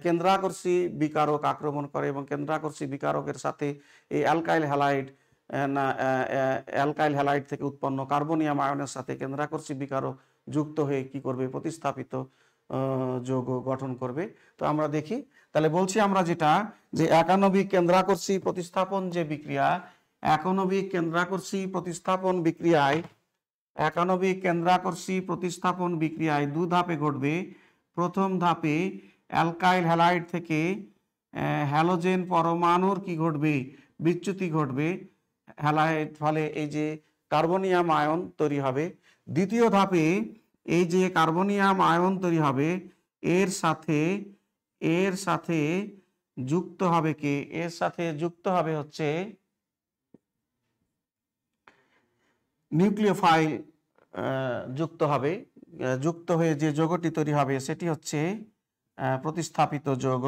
কেন্দ্রাকর্ষী বিকারক আক্রমণ করে এবং কেন্দ্রাকর্ষী বিকারকের সাথে এই অ্যালকাইল হ্যালাইড থেকে উৎপন্ন কার্বনিয়াম আয়নের সাথে কেন্দ্রাকর্ষী বিকারক যুক্ত হয়ে কি করবে, প্রতিস্থাপিত যৌগ গঠন করবে। তো আমরা দেখি, তাহলে বলছি আমরা যেটা, যে একানবিক কেন্দ্রাকর্ষী প্রতিস্থাপন যে বিক্রিয়া, একানবিক কেন্দ্রাকর্ষী প্রতিস্থাপন বিক্রিয়ায়, একানবিক কেন্দ্রাকর্ষী প্রতিস্থাপন বিক্রিয়ায় 2 ধাপে ঘটবে। প্রথম ধাপে অ্যালকাইল হ্যালাইড থেকে হ্যালোজেন পরমাণুর কি ঘটবে, বিচ্যুতি ঘটবে হ্যালাইড, ফলে এই যে কার্বনিয়াম আয়ন তৈরি হবে। দ্বিতীয় ধাপে এই যে কার্বনিয়াম আয়ন তৈরি হবে, এর সাথে যুক্ত হবে কে, এর সাথে যুক্ত হবে হচ্ছে নিউক্লিওফাইল, যুক্ত হবে। যুক্ত হয়ে যে যৌগটি তৈরি হবে সেটি হচ্ছে প্রতিস্থাপিত যৌগ,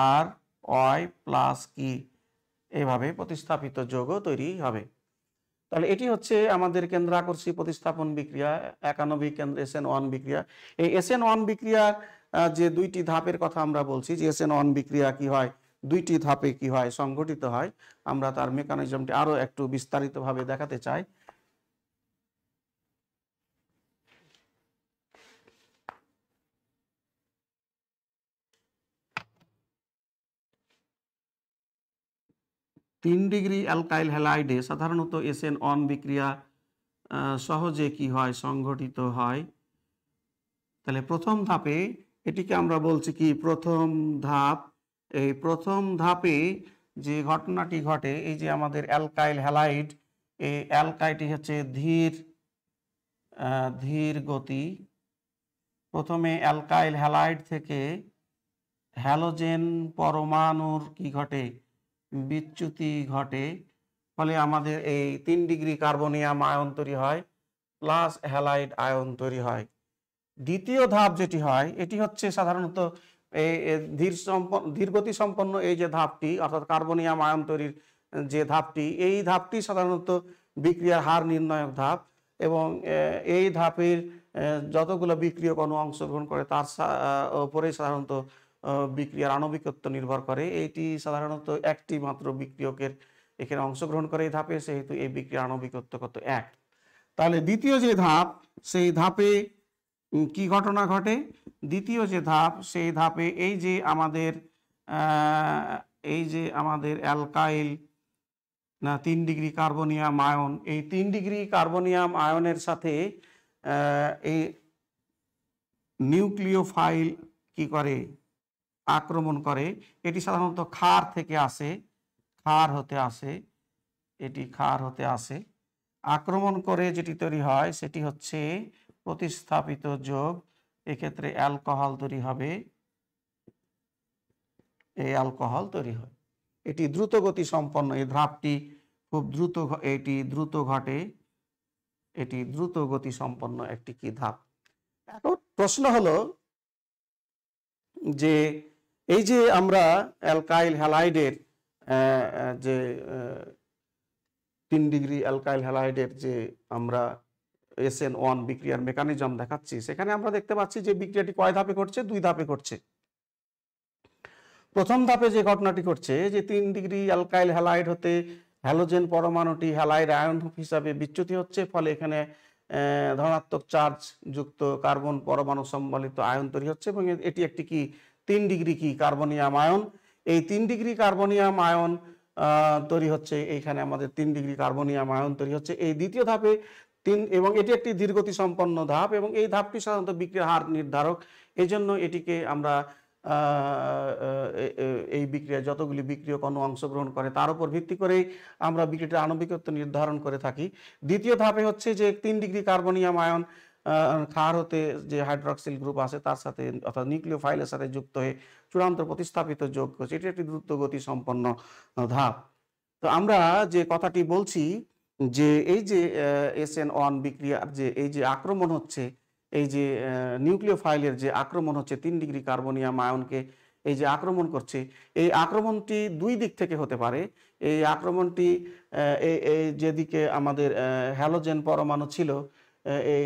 আর ওয়াই প্লাস কি, এভাবে প্রতিস্থাপিত যৌগ তৈরি হবে। তাহলে এটি হচ্ছে আমাদের কেন্দ্রাকর্ষী প্রতিস্থাপন বিক্রিয়া, একানবিক SN1 বিক্রিয়া। এই SN1 বিক্রিয়ার যে 2টি ধাপের কথা আমরা বলছি, যে SN1 বিক্রিয়া কি হয়, 2টি ধাপে কি হয়, সংঘটিত হয়। আমরা তার মেকানিজমটি আরো একটু বিস্তারিতভাবে দেখাতে চাই। তিন ডিগ্রি অ্যালকাইল হ্যালাইডে সাধারণত SN1 বিক্রিয়া সহজে কি হয়, সংঘটিত হয়। তাহলে প্রথম ধাপে এটিকে আমরা বলছি কি, প্রথম ধাপ। এই প্রথম ধাপে যে ঘটনাটি ঘটে, এই যে আমাদের অ্যালকাইল হ্যালাইড, এই অ্যালকাইলটি হচ্ছে ধীর গতি। প্রথমে অ্যালকাইল হ্যালাইড থেকে হ্যালোজেন পরমাণুর কি ঘটে, বিচ্যুতি ঘটে, ফলে আমাদের এই 3 ডিগ্রি কার্বনিয়াম আয়ন তৈরি হয়, প্লাস হ্যালাইড আয়ন তৈরি হয়। দ্বিতীয় ধাপ যেটি হয়, এটি হচ্ছে সাধারণত এই ধীরগতি সম্পন্ন এই যে ধাপটি, অর্থাৎ কার্বনিয়াম আয়ন তৈরির যে ধাপটি, এই ধাপটি সাধারণত বিক্রিয়ার হার নির্ণায়ক ধাপ। এবং এই ধাপের যতগুলো বিক্রিয়ক অণু অংশগ্রহণ করে তার উপরে সাধারণত বিক্রিয়ার আণবিকত্ব নির্ভর করে। এটি সাধারণত একটি মাত্র বিক্রিয়কের এখানে অংশগ্রহণ করে এই ধাপে, সেহেতু এই বিক্রিয়ার আণবিকত্ব কত, 1। তাহলে দ্বিতীয় যে ধাপ, সেই ধাপে কি ঘটনা ঘটে, দ্বিতীয় যে ধাপ, সেই ধাপে এই যে আমাদের অ্যালকাইল 3 ডিগ্রি কার্বনিয়াম আয়ন, এই 3 ডিগ্রি কার্বনিয়াম আয়নের সাথে এই নিউক্লিওফাইল কি করে, আক্রমণ করে। এটি সাধারণত ক্ষার থেকে আসে, ক্ষার হতে আসে, এটি ক্ষার হতে আসে। আক্রমণ করে যেটি তৈরি হয় সেটি হচ্ছে প্রতিস্থাপিত যৌগ। এক্ষেত্রে অ্যালকোহল তৈরি হবে, এই অ্যালকোহল তৈরি হয়। এটি দ্রুত গতি সম্পন্ন, এই ধাপটি খুব দ্রুত, এটি দ্রুত ঘটে, এটি দ্রুত গতি সম্পন্ন একটি কি ধাপ। এখন প্রশ্ন হলো যে এই যে আমরা অ্যালকাইল হ্যালাইডের যে 3 ডিগ্রি অ্যালকাইল হ্যালাইডের যে আমরা SN1 বিক্রিয়ার মেকানিজম দেখাচ্ছি, সেখানে আমরা দেখতে পাচ্ছি যে বিক্রিয়াটি কয় ধাপে ঘটছে, 2 ধাপে ঘটছে। প্রথম ধাপে যে ঘটনাটি ঘটছে, যে 3 ডিগ্রি অ্যালকাইল হ্যালাইড হতে হ্যালোজেন পরমাণুটি হ্যালাইড আয়ন হিসাবে বিচ্যুতি হচ্ছে, ফলে এখানে ধনাত্মক চার্জ যুক্ত কার্বন পরমাণু সম্বলিত আয়ন তৈরি হচ্ছে এবং এটি একটি কি 3 ডিগ্রি কি কার্বনিয়াম আয়ন। এই 3 ডিগ্রি কার্বনিয়াম আয়ন তৈরি হচ্ছে, এইখানে আমাদের 3 ডিগ্রি কার্বনিয়াম আয়ন তৈরি হচ্ছে এই দ্বিতীয় ধাপে। এবং এটি একটি ধীরগতি সম্পন্ন ধাপ এবং এই ধাপটি সাধারণত বিক্রিয়ার হার নির্ধারক, এই জন্য এটিকে আমরা এই বিক্রিয়ায় যতগুলি বিক্রিয়ক অণু অংশগ্রহণ করে তার উপর ভিত্তি করেই আমরা বিক্রিয়াটির আণবিকত্ব নির্ধারণ করে থাকি। দ্বিতীয় ধাপে হচ্ছে যে 3 ডিগ্রি কার্বনিয়াম আয়ন ক্ষার হতে যে হাইড্রক্সিল গ্রুপ আছে তার সাথে অর্থাৎ নিউক্লিওফাইলের সাথে যুক্ত হয়ে চূড়ান্ত প্রতিস্থাপিত যোগ করছে। এটি একটি দ্রুত গতি সম্পন্ন ধাপ। তো আমরা যে কথাটি বলছি যে এই যে SN1 বিক্রিয়ার যে এই যে আক্রমণ হচ্ছে, এই যে নিউক্লিওফাইলের যে আক্রমণ হচ্ছে 3 ডিগ্রি কার্বনিয়াম আয়নকে এই যে আক্রমণ করছে, এই আক্রমণটি 2 দিক থেকে হতে পারে। এই আক্রমণটি এই যেদিকে আমাদের হ্যালোজেন পরমাণু ছিল এই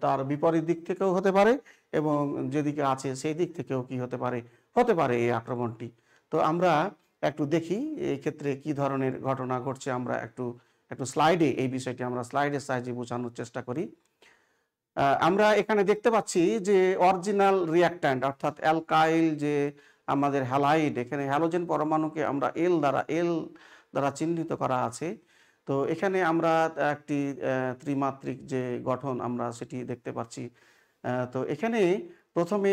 তার বিপরীত দিক থেকেও হতে পারে এবং যেদিকে আছে সেই দিক থেকেও কি হতে পারে, হতে পারে এই আক্রমণটি। তো আমরা একটু দেখি এই ক্ষেত্রে কি ধরনের ঘটনা ঘটছে। আমরা একটু স্লাইডে এই বিষয়টি আমরা স্লাইডের সাহায্যে বোঝানোর চেষ্টা করি। আমরা এখানে দেখতে পাচ্ছি যে অরিজিনাল রিঅ্যাক্ট্যান্ট অর্থাৎ অ্যালকাইল যে আমাদের হ্যালাইড, এখানে হ্যালোজেন পরমাণুকে আমরা এল দ্বারা চিহ্নিত করা আছে। তো এখানে আমরা একটি ত্রিমাত্রিক যে গঠন আমরা সেটি দেখতে পাচ্ছি। তো এখানে প্রথমে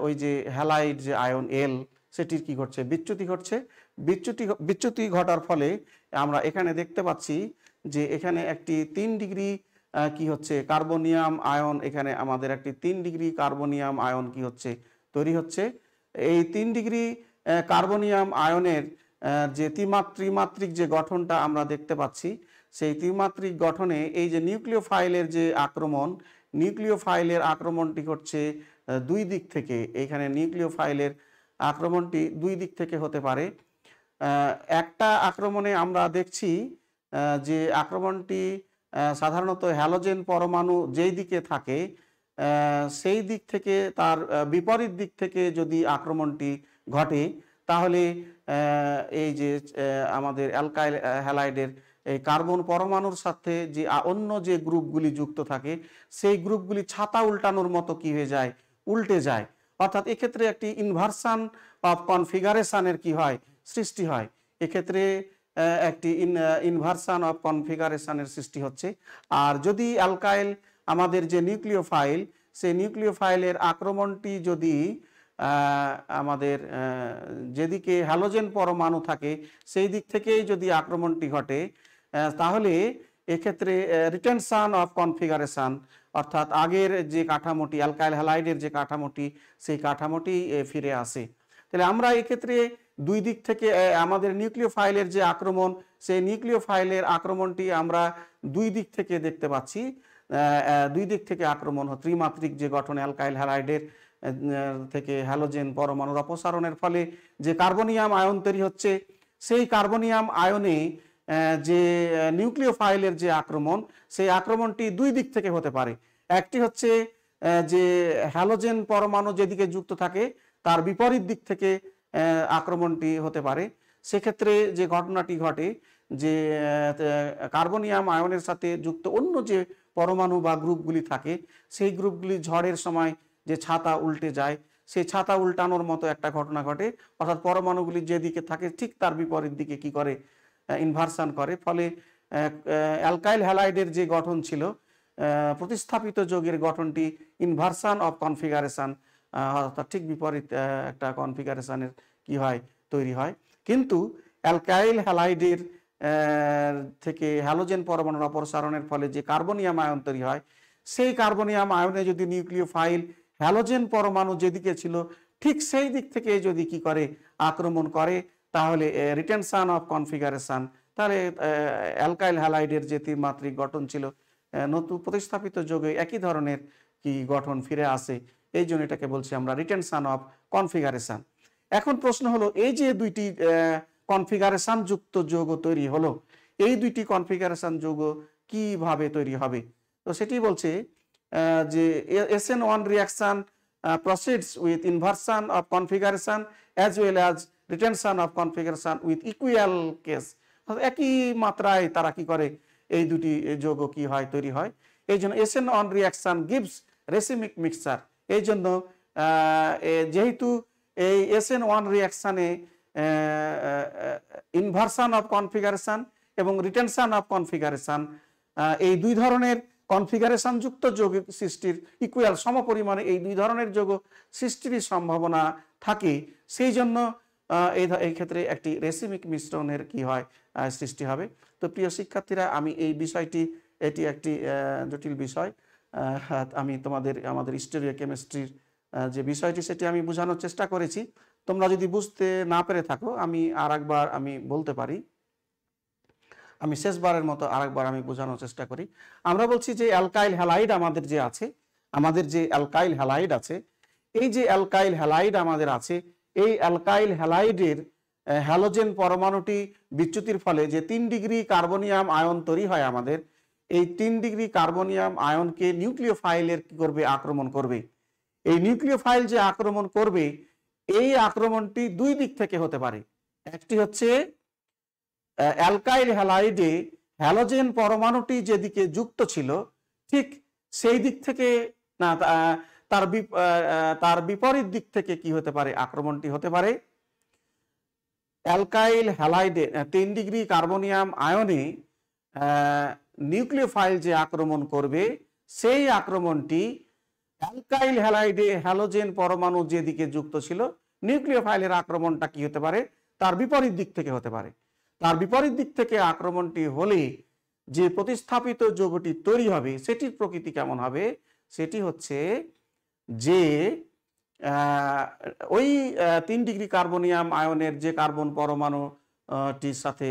ওই যে হ্যালাইড যে আয়ন এল সেটির কি ঘটছে, বিচ্যুতি ঘটছে। বিচ্যুতি ঘটার ফলে আমরা এখানে দেখতে পাচ্ছি যে এখানে একটি 3 ডিগ্রি কি হচ্ছে কার্বনিয়াম আয়ন, এখানে আমাদের একটি 3 ডিগ্রি কার্বনিয়াম আয়ন কি হচ্ছে তৈরি হচ্ছে। এই 3 ডিগ্রি কার্বনিয়াম আয়নের যে ত্রিমাত্রিক যে গঠনটা আমরা দেখতে পাচ্ছি, সেই ত্রিমাত্রিক গঠনে এই যে নিউক্লিওফাইলের যে আক্রমণ, নিউক্লিওফাইলের আক্রমণটি ঘটছে 2 দিক থেকে। এখানে নিউক্লিওফাইলের আক্রমণটি 2 দিক থেকে হতে পারে। একটা আক্রমণে আমরা দেখছি যে আক্রমণটি সাধারণত হ্যালোজেন পরমাণু যেই দিকে থাকে সেই দিক থেকে তার বিপরীত দিক থেকে যদি আক্রমণটি ঘটে তাহলে এই যে আমাদের অ্যালকাইল হ্যালাইডের এই কার্বন পরমাণুর সাথে যে অন্য যে গ্রুপগুলি যুক্ত থাকে সেই গ্রুপগুলি ছাতা উল্টানোর মতো কি হয়ে যায়, উল্টে যায়। অর্থাৎ এক্ষেত্রে একটি ইনভার্সান অফ কনফিগারেশনের কি হয়, সৃষ্টি হয়। এক্ষেত্রে একটি ইনভার্সান অফ কনফিগারেশনের সৃষ্টি হচ্ছে। আর যদি অ্যালকাইল আমাদের যে নিউক্লিওফাইল, সেই নিউক্লিওফাইলের আক্রমণটি যদি আমাদের যেদিকে হ্যালোজেন পরমাণু থাকে সেই দিক থেকেই যদি আক্রমণটি ঘটে তাহলে এক্ষেত্রে রিটেনশন অফ কনফিগারেশন অর্থাৎ আগের যে কাঠামোটি অ্যালকাইল হ্যালাইডের যে কাঠামোটি সেই কাঠামোটি ফিরে আসে। তাহলে আমরা এক্ষেত্রে 2 দিক থেকে আমাদের নিউক্লিওফাইলের যে আক্রমণ, সেই নিউক্লিওফাইলের আক্রমণটি আমরা 2 দিক থেকে দেখতে পাচ্ছি। 2 দিক থেকে আক্রমণ ত্রিমাত্রিক যে গঠন অ্যালকাইল হ্যালাইডের থেকে হ্যালোজেন পরমাণুর অপসারণের ফলে যে কার্বনিয়াম আয়ন তৈরি হচ্ছে, সেই কার্বনিয়াম আয়নে যে নিউক্লিওফাইলের যে আক্রমণ, সেই আক্রমণটি 2 দিক থেকে হতে পারে। একটি হচ্ছে যে হ্যালোজেন পরমাণু যেদিকে যুক্ত থাকে তার বিপরীত দিক থেকে আক্রমণটি হতে পারে। সেক্ষেত্রে যে ঘটনাটি ঘটে যে কার্বনিয়াম আয়নের সাথে যুক্ত অন্য যে পরমাণু বা গ্রুপগুলি থাকে সেই গ্রুপগুলি ঝড়ের সময় যে ছাতা উল্টে যায়, সেই ছাতা উল্টানোর মতো একটা ঘটনা ঘটে। অর্থাৎ পরমাণুগুলি যেদিকে থাকে ঠিক তার বিপরীত দিকে কি করে, ইনভার্সান করে। ফলে অ্যালকাইল হ্যালাইডের যে গঠন ছিল প্রতিস্থাপিত যৌগের গঠনটি ইনভার্সান অফ কনফিগারেশন অর্থাৎ ঠিক বিপরীত একটা কনফিগারেশনের কি হয়, তৈরি হয়। কিন্তু অ্যালকাইল হ্যালাইডের থেকে হ্যালোজেন পরমাণুর অপসারণের ফলে যে কার্বনিয়াম আয়ন তৈরি হয়, সেই কার্বনিয়াম আয়নে যদি নিউক্লিওফাইল হ্যালোজেন পরমাণু যেদিকে ছিল ঠিক সেই দিক থেকে যদি কি করে আক্রমণ করে তাহলে রিটেনশন অফ কনফিগারেশন, তাহলে অ্যালকাইল হ্যালাইডের যে ত্রিমাত্রিক গঠন ছিল নতুন প্রতিস্থাপিত যৌগে একই ধরনের কি গঠন ফিরে আসে। এই জন্য এটাকে বলছি আমরা রিটেনশন অফ কনফিগারেশন। এখন প্রশ্ন হলো এই যে 2টি কনফিগারেশন যুক্ত যৌগ তৈরি হলো, এই 2টি কনফিগারেশন যৌগ কিভাবে তৈরি হবে। তো সেটি বলছে যে SN1 reaction proceeds with inversion of configuration as well as retention of configuration with equal case। একই মাত্রায় তারা কি করে এই 2টি যৌগ কি হয়, তৈরি হয়। এই জন্য SN1 reaction gives racemic mixture। এই জন্য যেহেতু এই SN1 রিয়াকশানে ইনভার্সান অফ কনফিগারেশন এবং রিটেনশন অফ কনফিগারেশন এই 2 ধরনের কনফিগারেশন যুক্ত যৌগ সৃষ্টির ইকুয়াল সমপরিমাণে এই দুই ধরনের যৌগ সৃষ্টির সম্ভাবনা থাকে, সেই জন্য এই ক্ষেত্রে একটি রেসিমিক মিশ্রণের কি হয় সৃষ্টি হবে। তো প্রিয় শিক্ষার্থীরা, আমি এই বিষয়টি, এটি একটি জটিল বিষয়, আমি আমাদের স্টিরিও কেমিস্ট্রির যে বিষয়টি সেটি আমি বোঝানোর চেষ্টা করেছি। তোমরা যদি বুঝতে না পেরে থাকো আমি আরেকবার আমি বলতে পারি, আমি শেষবারের মতো আরেকবার আমি বোঝানোর চেষ্টা করি। আমরা বলছি যে অ্যালকাইল হ্যালাইড আমাদের যে আছে, আমাদের যে অ্যালকাইল হ্যালাইড আছে, এই যে অ্যালকাইল হ্যালাইড আমাদের আছে, এই অ্যালকাইল হ্যালাইডের হ্যালোজেন পরমাণুটি বিচ্যুতির ফলে যে 3 ডিগ্রি কার্বনিয়াম আয়ন তৈরি হয় আমাদের, এই 3 ডিগ্রি কার্বনিয়াম আয়নকে নিউক্লিওফাইলের কি করবে, আক্রমণ করবে। এই নিউক্লিওফাইল যে আক্রমণ করবে, এই আক্রমণটি দুই দিক থেকে হতে পারে। একটি হচ্ছে অ্যালকাইল হ্যালাইডে হ্যালোজেন পরমাণুটি যেদিকে যুক্ত ছিল ঠিক সেই দিক থেকে না, তার বিপরীত দিক থেকে কি হতে পারে, আক্রমণটি হতে পারে। অ্যালকাইল হ্যালাইডে 3 ডিগ্রি কার্বনিয়াম আয়নে নিউক্লিওফাইল যে আক্রমণ করবে, সেই আক্রমণটি অ্যালকাইল হ্যালাইডে হ্যালোজেন পরমাণু যেদিকে যুক্ত ছিল, নিউক্লিওফাইলের আক্রমণটা কি হতে পারে, তার বিপরীত দিক থেকে হতে পারে। তার বিপরীত দিক থেকে আক্রমণটি হলে যে প্রতিস্থাপিত যৌগটি তৈরি হবে সেটির প্রকৃতি কেমন হবে, সেটি হচ্ছে যে ওই 3 ডিগ্রি কার্বনিয়াম আয়নের যে কার্বন পরমাণুটির সাথে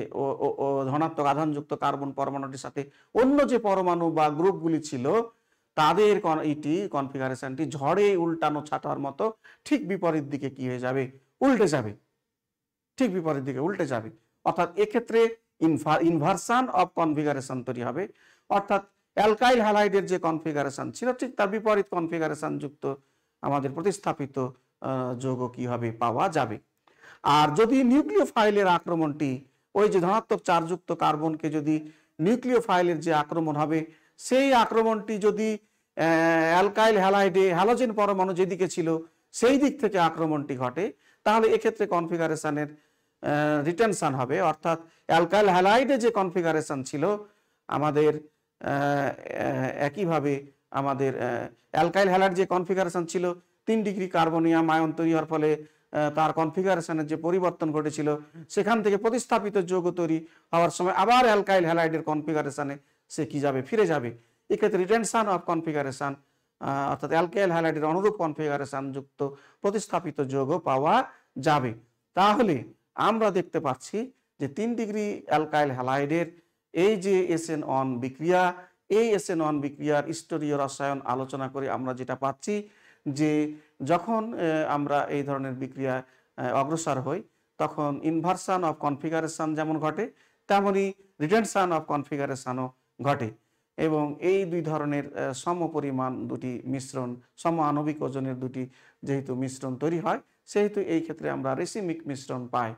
ও ধনাত্মক আধানযুক্ত কার্বন পরমাণুটির সাথে অন্য যে পরমাণু বা গ্রুপগুলি ছিল, তাদের কনফিগারেশনটি ঝড়ে উল্টানো ছাটার মতো ঠিক বিপরীত দিকে কি হয়ে যাবে, উল্টে যাবে, ঠিক বিপরীত দিকে উল্টে যাবে। অর্থাৎ এক্ষেত্রে ইনভার্সান অফ কনফিগারেশন তৈরি হবে। অর্থাৎ অ্যালকাইল হ্যালাইডের যে কনফিগারেশন ছিল ঠিক তার বিপরীত কনফিগারেশন যুক্ত আমাদের প্রতিস্থাপিত যৌগ কি হবে, পাওয়া যাবে। আর যদি নিউক্লিওফাইলের আক্রমণটি ওই যে ধনাত্মক চার্জযুক্ত কার্বনকে যদি নিউক্লিওফাইলের যে আক্রমণ হবে, সেই আক্রমণটি যদি অ্যালকাইল হ্যালাইডে হ্যালোজেন পরমাণু যেদিকে ছিল সেই দিক থেকে আক্রমণটি ঘটে, তাহলে এক্ষেত্রে কনফিগারেশনের রিটেনশন হবে। অর্থাৎ অ্যালকাইল হ্যালাইডে যে কনফিগারেশন ছিল আমাদের, একইভাবে আমাদের অ্যালকাইল হ্যালাইড যে কনফিগারেশন ছিল 3 ডিগ্রি কার্বনিয়াম আয়ন তৈরি হওয়ার ফলে তার কনফিগারেশনের যে পরিবর্তন ঘটেছিল, সেখান থেকে প্রতিস্থাপিত যৌগ তৈরি হওয়ার সময় আবার অ্যালকাইল হ্যালাইডের কনফিগারেশনে সে কি যাবে, ফিরে যাবে। এক্ষেত্রে রিটেনশন অফ কনফিগারেশন, অর্থাৎ অ্যালকাইল হ্যালাইডের অনুরূপ কনফিগারেশন যুক্ত প্রতিস্থাপিত যৌগ পাওয়া যাবে। তাহলে আমরা দেখতে পাচ্ছি যে 3 ডিগ্রি অ্যালকাইল হ্যালাইডের এই যে SN1 বিক্রিয়া, এই SN1 বিক্রিয়ার স্তরীয় রসায়ন আলোচনা করে আমরা যেটা পাচ্ছি যে যখন আমরা এই ধরনের বিক্রিয়া অগ্রসর হই, তখন ইনভার্সান অফ কনফিগারেশন যেমন ঘটে, তেমনি রিটেনশন অফ কনফিগারেশনও ঘটে। এবং এই দুই ধরনের সমপরিমাণ দুটি মিশ্রণ, সম আণবিক ওজনের দুটি যেহেতু মিশ্রণ তৈরি হয়, সেহেতু এই ক্ষেত্রে আমরা রেসিমিক মিশ্রণ পাই।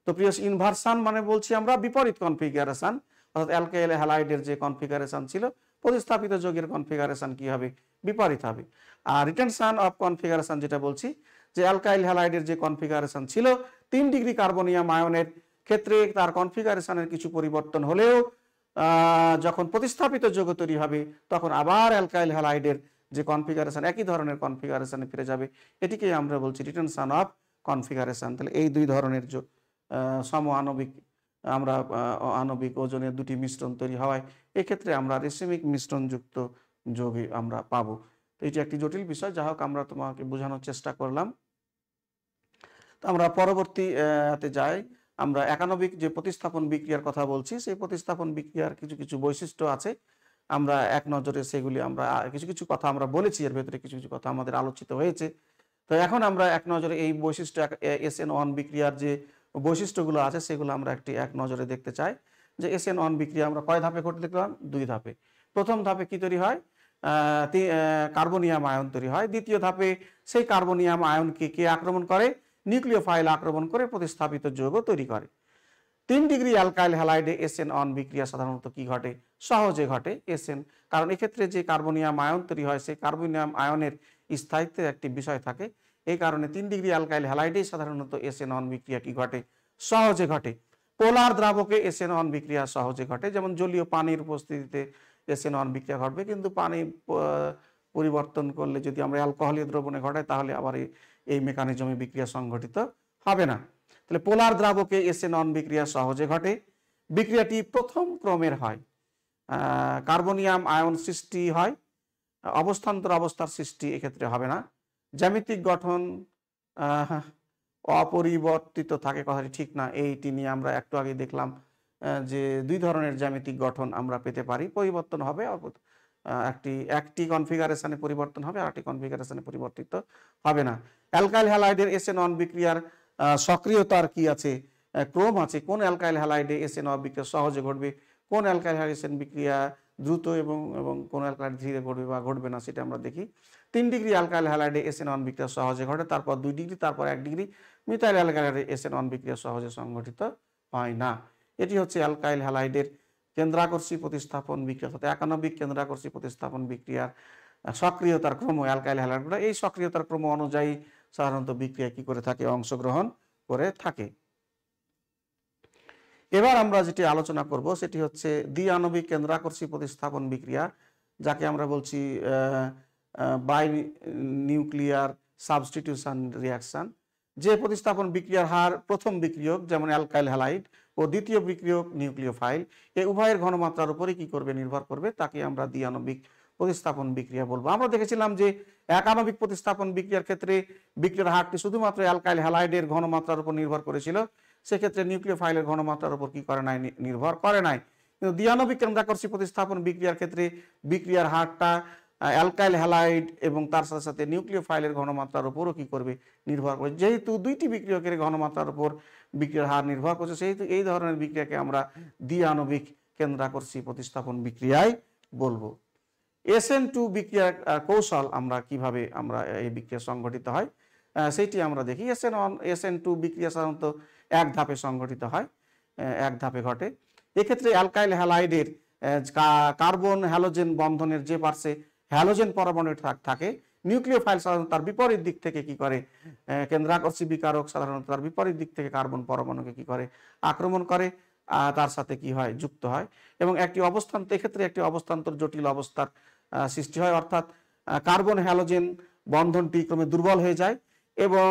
তো প্রিয়, ইনভার্সান মানে বলছি আমরা বিপরীত কনফিগারেশন, অর্থাৎ অ্যালকাইল হ্যালাইডের যে কনফিগারেশন ছিল, প্রতিস্থাপিত যৌগের কনফিগারেশন কি হবে, বিপরীত হবে। আর রিটেনশন অফ কনফিগারেশন যেটা বলছি, যে অ্যালকাইল হ্যালাইডের যে কনফিগারেশন ছিল 3 ডিগ্রি কার্বনিয়াম আয়নের ক্ষেত্রে তার কনফিগারেশনের কিছু পরিবর্তন হলেও যখন প্রতিস্থাপিত যৌগ তৈরি হবে, তখন আবার অ্যালকাইল হ্যালাইডের যে কনফিগারেশন একই ধরনের কনফিগারেশনে ফিরে যাবে। এটিকে আমরা বলছি রিটেনশন অফ কনফিগারেশন। তাহলে এই দুই ধরনের সম আণবিক আমরা আণবিক ওজনের দুটি মিশ্রণ তৈরি হওয়ায় এক্ষেত্রে আমরা রেসিমিক মিশ্রণযুক্ত যৌগে আমরা পাবো। তো এটি একটি জটিল বিষয়, যা হোক আমরা তোমাকে বোঝানোর চেষ্টা করলাম। তো আমরা পরবর্তীতে যাই। আমরা একানবিক যে প্রতিস্থাপন বিক্রিয়ার কথা বলছি, সেই প্রতিস্থাপন বিক্রিয়ার কিছু কিছু বৈশিষ্ট্য আছে। আমরা এক নজরে সেগুলি আমরা কিছু কিছু কথা আমরা বলেছি, এর ভেতরে কিছু কিছু কথা আমাদের আলোচিত হয়েছে। তো এখন আমরা এক নজরে এই বৈশিষ্ট্য SN1 বিক্রিয়ার যে বৈশিষ্ট্যগুলো আছে সেগুলো আমরা এক নজরে দেখতে চাই। যে SN1 বিক্রিয়া আমরা কয় ধাপে ঘটে দেখলাম, 2 ধাপে। প্রথম ধাপে কি তৈরি হয়, কার্বনিয়াম আয়ন তৈরি হয়। দ্বিতীয় ধাপে সেই কার্বনিয়াম আয়নকে কে আক্রমণ করে, নিউক্লিওফাইল আক্রমণ করে প্রতিস্থাপিত যৌগ তৈরি করে। 3 ডিগ্রি অ্যালকাইল হ্যালাইডে SN1 বিক্রিয়া সাধারণত কি ঘটে, সহজে ঘটে SN, কারণ এক্ষেত্রে যে কার্বনিয়াম আয়ন তৈরি হয় সেই কার্বনিয়াম আয়নের স্থায়িত্বের একটি বিষয় থাকে। এই কারণে 3 ডিগ্রি অ্যালকাইল হ্যালাইডে সাধারণত SN1 বিক্রিয়া কি ঘটে, সহজে ঘটে। পোলার দ্রাবকে SN1 বিক্রিয়া সহজে ঘটে, যেমন জলীয় পানির উপস্থিতিতে SN1 বিক্রিয়া ঘটবে, কিন্তু পানি পরিবর্তন করলে যদি আমরা অ্যালকোহলীয় দ্রবণে ঘটাই তাহলে আবার এই মেকানিজমে বিক্রিয়া সংঘটিত হবে না। তাহলে পোলার দ্রাবকে SN1 বিক্রিয়া সহজে ঘটে। বিক্রিয়াটি প্রথম ক্রমের হয়, কার্বনিয়াম আয়ন সৃষ্টি হয়, অবস্থান্তর অবস্থার সৃষ্টি এক্ষেত্রে হবে না। জ্যামিতিক গঠন অপরিবর্তিত থাকে, কথাটি ঠিক না। এইটি নিয়ে আমরা একটু আগে দেখলাম যে দুই ধরনের জ্যামিতিক গঠন আমরা পেতে পারি, পরিবর্তন হবে, একটি কনফিগারেশনে পরিবর্তন হবে, আরেকটি কনফিগারেশনে পরিবর্তিত হবে না। অ্যালকাইল হ্যালাইডের SN1 বিক্রিয়ার সক্রিয়তার কি আছে, ক্রম আছে, কোন অ্যালকাইল হ্যালাইডে SN1 বিক্রিয়া সহজে ঘটবে, কোন অ্যালকাইল হ্যালাইড বিক্রিয়া দ্রুত এবং কোন অ্যালকাইল ধীরে ঘটবে বা ঘটবে না, সেটা আমরা দেখি। 3 ডিগ্রি অ্যালকাইল হ্যালাইডে SN1 বিক্রিয়া সহজে ঘটে, তারপর 2 ডিগ্রি, তারপর 1 ডিগ্রি মিথাইল অ্যালকাইলে SN1 বিক্রিয়া সহজে সংঘটিত হয় না। এটি হচ্ছে অ্যালকাইল হ্যালাইডের কেন্দ্রাকর্ষী প্রতিস্থাপন বিক্রিয়া, অর্থাৎ একানবিক কেন্দ্রাকর্ষী প্রতিস্থাপন বিক্রিয়ার সক্রিয়তার ক্রম। অ্যালকাইল হ্যালাইডগুলো এই সক্রিয়তার ক্রম অনুযায়ী সাধারণত বিক্রিয়া কি করে থাকে, অংশগ্রহণ করে থাকে। এবার আমরা যেটি আলোচনা করব সেটি হচ্ছে দ্বিআণবিক কেন্দ্রাকর্ষী প্রতিস্থাপন বিক্রিয়া, যাকে আমরা বলছি বাই নিউক্লিয়ার সাবস্টিটিউশন রিয়াকশন। যে প্রতিস্থাপন বিক্রিয়ার হার প্রথম বিক্রিয়ক যেমন অ্যালকাইল হ্যালাইড ও দ্বিতীয় বিক্রিয়ক নিউক্লিওফাইল এই উভয়ের ঘনমাত্রার উপরে কি করবে, নির্ভর করবে, তাকে আমরা দ্বিআণবিক প্রতিস্থাপন বিক্রিয়া বলবো। আমরা দেখেছিলাম যে একাণবিক প্রতিস্থাপন বিক্রিয়ার ক্ষেত্রে বিক্রিয়ার হারটি শুধুমাত্র অ্যালকাইল হ্যালাইডের ঘনমাত্রার উপর নির্ভর করেছিল, সেক্ষেত্রে নিউক্লিওফাইলের ঘনমাত্রার উপর কি করে নাই, নির্ভর করে নাই। কিন্তু দ্বিআণবিক কেন্দ্রাকর্ষী প্রতিস্থাপন বিক্রিয়ার ক্ষেত্রে বিক্রিয়ার হারটা অ্যালকাইল হ্যালাইড এবং তার সাথে সাথে নিউক্লিওফাইলের ঘনমাত্রার উপরও কি করবে, নির্ভর করবে। যেহেতু দুইটি বিক্রিয়কের ঘনমাত্রার উপর বিক্রিয়ার হার নির্ভর করছে, সেহেতু এই ধরনের বিক্রিয়াকে আমরা দ্বিআণবিক কেন্দ্রাকর্ষী প্রতিস্থাপন বিক্রিয়ায় বলবো। SN2 বিক্রিয়ার কৌশল আমরা কিভাবে এই বিক্রিয়া সংঘটিত হয় সেটি আমরা দেখি। SN2 বিক্রিয়া সাধারণত এক ধাপে সংঘটিত হয়, এক ধাপে ঘটে। এক্ষেত্রে অ্যালকাইল হ্যালাইডের কার্বন হ্যালোজেন বন্ধনের যে পার্শ্বে হ্যালোজেন পরমাণু থাকে, নিউক্লিওফাইল সাধারণত তার বিপরীত দিক থেকে কি করে, কেন্দ্রাকর্ষী বিকারক সাধারণত তার বিপরীত দিক থেকে কার্বন পরমাণুকে কি করে, আক্রমণ করে, তার সাথে কি হয়, যুক্ত হয়, এবং এক্ষেত্রে একটি অবস্থান্তর জটিল অবস্থার সৃষ্টি হয়, অর্থাৎ কার্বন হ্যালোজেন বন্ধনটি ক্রমে দুর্বল হয়ে যায় এবং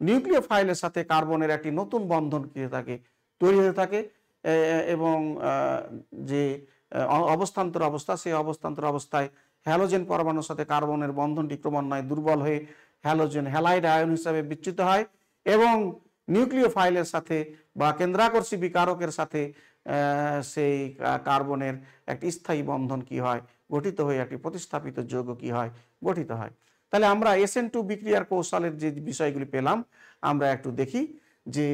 নিউক্লিওফাইলের সাথে কার্বনের একটি নতুন বন্ধন কি থাকে, তৈরি হয়ে থাকে, এবং যে অবস্থান্তর অবস্থা, সেই অবস্থান্তর অবস্থায় হ্যালোজেন পরমাণুর সাথে কার্বনের বন্ধনটি ক্রমান্বয়ে দুর্বল হয়ে হ্যালোজেন হ্যালাইড আয়ন হিসাবে বিচ্যুত হয় এবং নিউক্লিওফাইলের সাথে বা কেন্দ্রাকর্ষী বিকারকের সাথে সেই কার্বনের একটি স্থায়ী বন্ধন কি হয়, গঠিত হয়ে একটি প্রতিস্থাপিত যৌগ কি হয়, গঠিত হয়। তাহলে আমরা SN2 বিক্রিয়ার কৌশলের যে বিষয়গুলি পেলাম আমরা একটু দেখি যে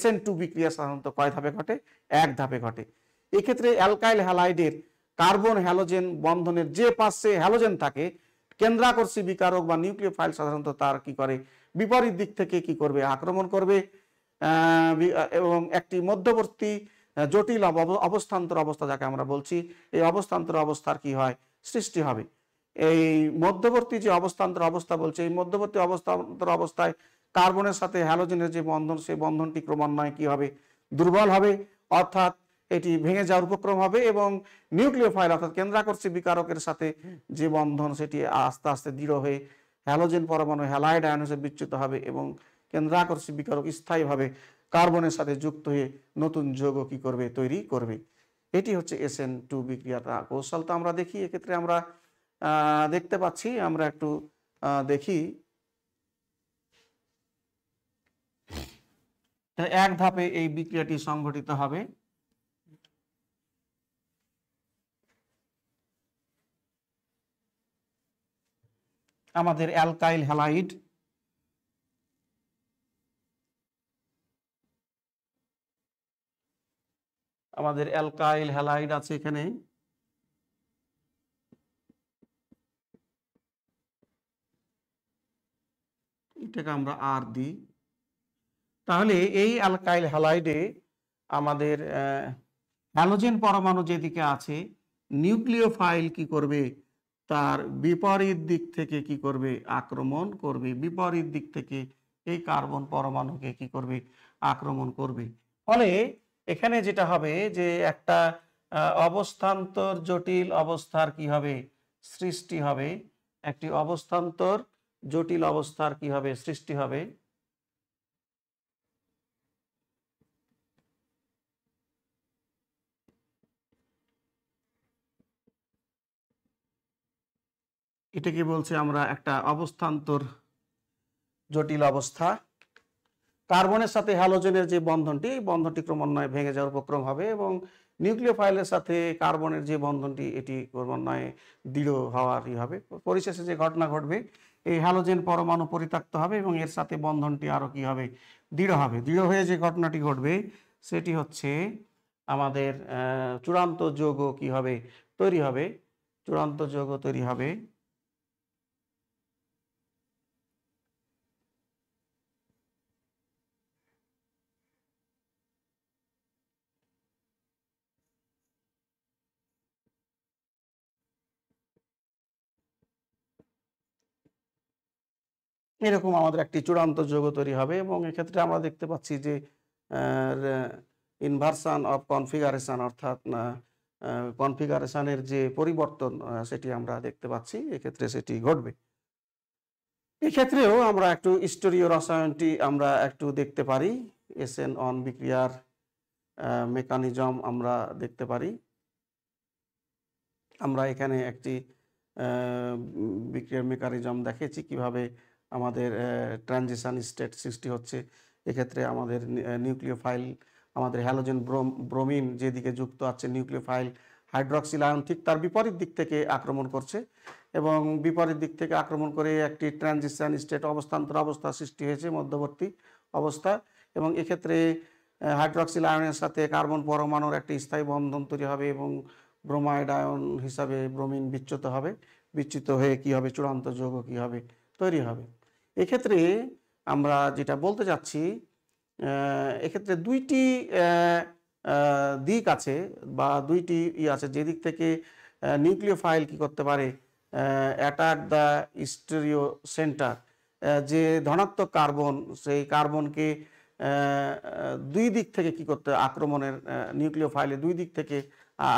SN2 বিক্রিয়া সাধারণত কয় ধাপে ঘটে, এক ধাপে ঘটে। এক্ষেত্রে অ্যালকাইল হ্যালাইডের কার্বন হ্যালোজেন বন্ধনের যে পাশে হ্যালোজেন থাকে, কেন্দ্রাকর্ষী বিকারক বা নিউক্লিওফাইল সাধারণত তার কি করে, বিপরীত দিক থেকে কি করবে, আক্রমণ করবে, এবং একটি মধ্যবর্তী জটিল অবস্থান্তর অবস্থা যাকে আমরা বলছি, এই অবস্থান্তর অবস্থার কি হয়, সৃষ্টি হবে। এই মধ্যবর্তী যে অবস্থান্তর অবস্থা বলছে, এই মধ্যবর্তী অবস্থান্তর অবস্থায় কার্বনের সাথে হ্যালোজেনের যে বন্ধন, সেই বন্ধনটি ক্রমান্বয়ে কি হবে, দুর্বল হবে, অর্থাৎ এটি ভেঙে যাওয়ার উপক্রম হবে এবং নিউক্লিওফাইল অর্থাৎ কেন্দ্রাকর্ষী বিকারকের সাথে যে বন্ধন সেটি আস্তে আস্তে দৃঢ় হয়ে হ্যালোজেন পরমাণু হ্যালাইড আয়ন হিসেবে বিচ্যুত হবে এবং কেন্দ্রাকর্ষী বিকারক স্থায়ীভাবে কার্বনের সাথে যুক্ত হয়ে নতুন যৌগ কি করবে, তৈরি করবে। এটি হচ্ছে SN2 বিক্রিয়াটা কৌশল। তো আমরা দেখি, এক্ষেত্রে আমরা দেখতে পাচ্ছি, আমরা একটু দেখি, এক ধাপে এই বিক্রিয়াটি সংঘটিত হবে। আমাদের অ্যালকাইল হ্যালাইড আছে এখানে, এটাকে আমরা আর দিই। তাহলে এই অ্যালকাইল হ্যালাইডে আমাদের হ্যালোজেন পরমাণু যেদিকে আছে, নিউক্লিওফাইল কি করবে, তার বিপরীত দিক থেকে কি করবে, আক্রমণ করবে, বিপরীত দিক থেকে এই কার্বন পরমাণুকে কি করবে, আক্রমণ করবে। ফলে এখানে যেটা হবে যে একটা অবস্থান্তর জটিল অবস্থার কি হবে সৃষ্টি হবে, একটি অবস্থান্তর জটিল অবস্থার কি হবে সৃষ্টি হবে। এটাকে বলছে আমরা একটা অবস্থান্তর জটিল অবস্থা। কার্বনের সাথে হ্যালোজেনের যে বন্ধনটি, এই বন্ধনটি ক্রমান্বয়ে ভেঙে যাওয়ার উপক্রম হবে এবং নিউক্লিওফাইলের সাথে কার্বনের যে বন্ধনটি এটি ক্রমান্বয়ে দৃঢ় হওয়ারই হবে। পরিশেষে যে ঘটনা ঘটবে, এই হ্যালোজেন পরমাণু পরিত্যক্ত হবে এবং এর সাথে বন্ধনটি আরও কি হবে দৃঢ় হবে। দৃঢ় হয়ে যে ঘটনাটি ঘটবে সেটি হচ্ছে আমাদের চূড়ান্ত যৌগ কি হবে তৈরি হবে, চূড়ান্ত যৌগ তৈরি হবে। এরকম আমাদের একটি চূড়ান্ত যৌগ তৈরি হবে এবং এক্ষেত্রে আমরা দেখতে পাচ্ছি যে ইনভার্সান অফ কনফিগারেশন, অর্থাৎ কনফিগারেশনের যে পরিবর্তন সেটি আমরা দেখতে পাচ্ছি, এক্ষেত্রে সেটি ঘটবে। এক্ষেত্রেও আমরা একটু স্টোরীয় রসায়নটি আমরা একটু দেখতে পারি। SN1 বিক্রিয়ার মেকানিজম আমরা দেখতে পারি। আমরা এখানে একটি বিক্রিয়ার মেকানিজম দেখেছি কিভাবে আমাদের ট্রানজিশন স্টেট সৃষ্টি হচ্ছে। এক্ষেত্রে আমাদের নিউক্লিওফাইল, আমাদের হ্যালোজেন ব্রোমিন যেদিকে যুক্ত আছে, নিউক্লিওফাইল হাইড্রক্সিল আয়ন ঠিক তার বিপরীত দিক থেকে আক্রমণ করছে এবং বিপরীত দিক থেকে আক্রমণ করে একটি ট্রানজিশন স্টেট অবস্থান্তর অবস্থা সৃষ্টি হয়েছে, মধ্যবর্তী অবস্থা। এবং এক্ষেত্রে হাইড্রক্সিল আয়নের সাথে কার্বন পরমাণুর একটি স্থায়ী বন্ধন তৈরি হবে এবং ব্রোমাইড আয়ন হিসাবে ব্রোমিন বিচ্যুত হবে। বিচ্যুত হয়ে কি হবে চূড়ান্ত যৌগ কি হবে তৈরি হবে। এক্ষেত্রে আমরা যেটা বলতে চাচ্ছি, এক্ষেত্রে দুইটি দিক আছে বা দুইটি আছে যেদিক থেকে নিউক্লিওফাইল কি করতে পারে, অ্যাটাক দ্য স্টেরিও সেন্টার। যে ধনাত্মক কার্বন, সেই কার্বনকে দুই দিক থেকে কি করতে আক্রমণের, নিউক্লিওফাইলে দুই দিক থেকে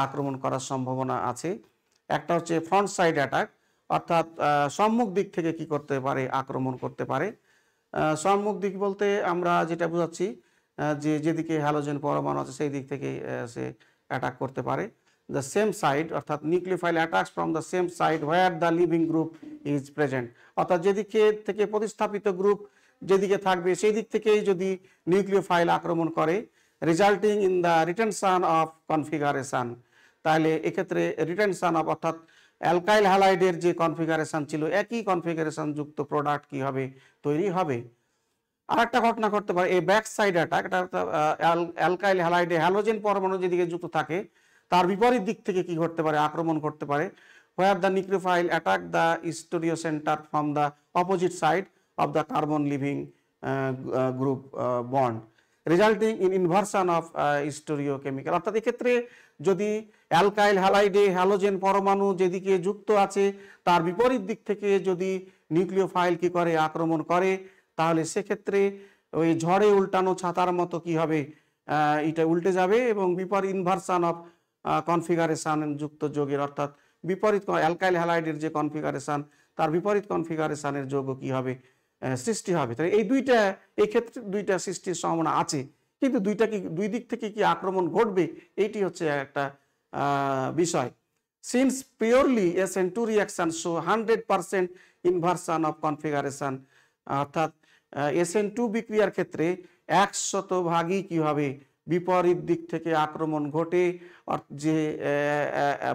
আক্রমণ করার সম্ভাবনা আছে। একটা হচ্ছে ফ্রন্ট সাইড অ্যাটাক, অর্থাৎ সম্মুখ দিক থেকে কি করতে পারে আক্রমণ করতে পারে। সম্মুখ দিক বলতে আমরা যেটা বোঝাচ্ছি যে যেদিকে হ্যালোজেন পরমাণু আছে সেই দিক থেকে সে অ্যাটাক করতে পারে। দ্য সেম সাইড, অর্থাৎ nucleophile attacks from the same side where the living group is present, অর্থাৎ যেদিকে থেকে প্রতিস্থাপিত গ্রুপ যেদিকে থাকবে সেই দিক থেকেই যদি নিউক্লিওফাইল আক্রমণ করে, resulting in the retention of configuration. তাহলে এক্ষেত্রে রিটেনশন অফ, অর্থাৎ অ্যালকাইল হ্যালাইডের যে কনফিগারেশন ছিল একই কনফিগারেশন যুক্ত প্রোডাক্ট কি হবে তৈরি হবে। আর একটা ঘটনা ঘটতে পারে এই ব্যাক সাইড অ্যাটাক, এটা অ্যালকাইল হ্যালাইডে হ্যালোজেন পরমাণু যেদিকে যুক্ত থাকে তার বিপরীত দিক থেকে কি ঘটতে পারে আক্রমণ করতে পারে, where the nucleophile attack the stereo centre from the opposite side of the carbon leaving group bond, resulting in inversion of stereochemical. অর্থাৎ এক্ষেত্রে যদি অ্যালকাইল হ্যালাইডে হ্যালোজেন পরমাণু যেদিকে যুক্ত আছে তার বিপরীত দিক থেকে যদি নিউক্লিওফাইল কি করে আক্রমণ করে, তাহলে সেক্ষেত্রে ওই ঝড়ে উল্টানো ছাতার মতো কি হবে, এটা উল্টে যাবে এবং বিপরীত ইনভার্সন অফ কনফিগারেশন যুক্ত যৌগের, অর্থাৎ বিপরীত অ্যালকাইল হ্যালাইডের যে কনফিগারেশন তার বিপরীত কনফিগারেশনের যৌগ কি হবে সৃষ্টি হবে। তাহলে এই ক্ষেত্রে দুইটা সৃষ্টির সম্ভাবনা আছে, কিন্তু দুই দিক থেকে কি আক্রমণ ঘটবে এইটি হচ্ছে একটা বিষয়। Since purely SN2 reaction show 100% inversion of configuration, অর্থাৎ SN2 বিক্রিয়ার ক্ষেত্রে 100% কি হবে বিপরীত দিক থেকে আক্রমণ ঘটে, যে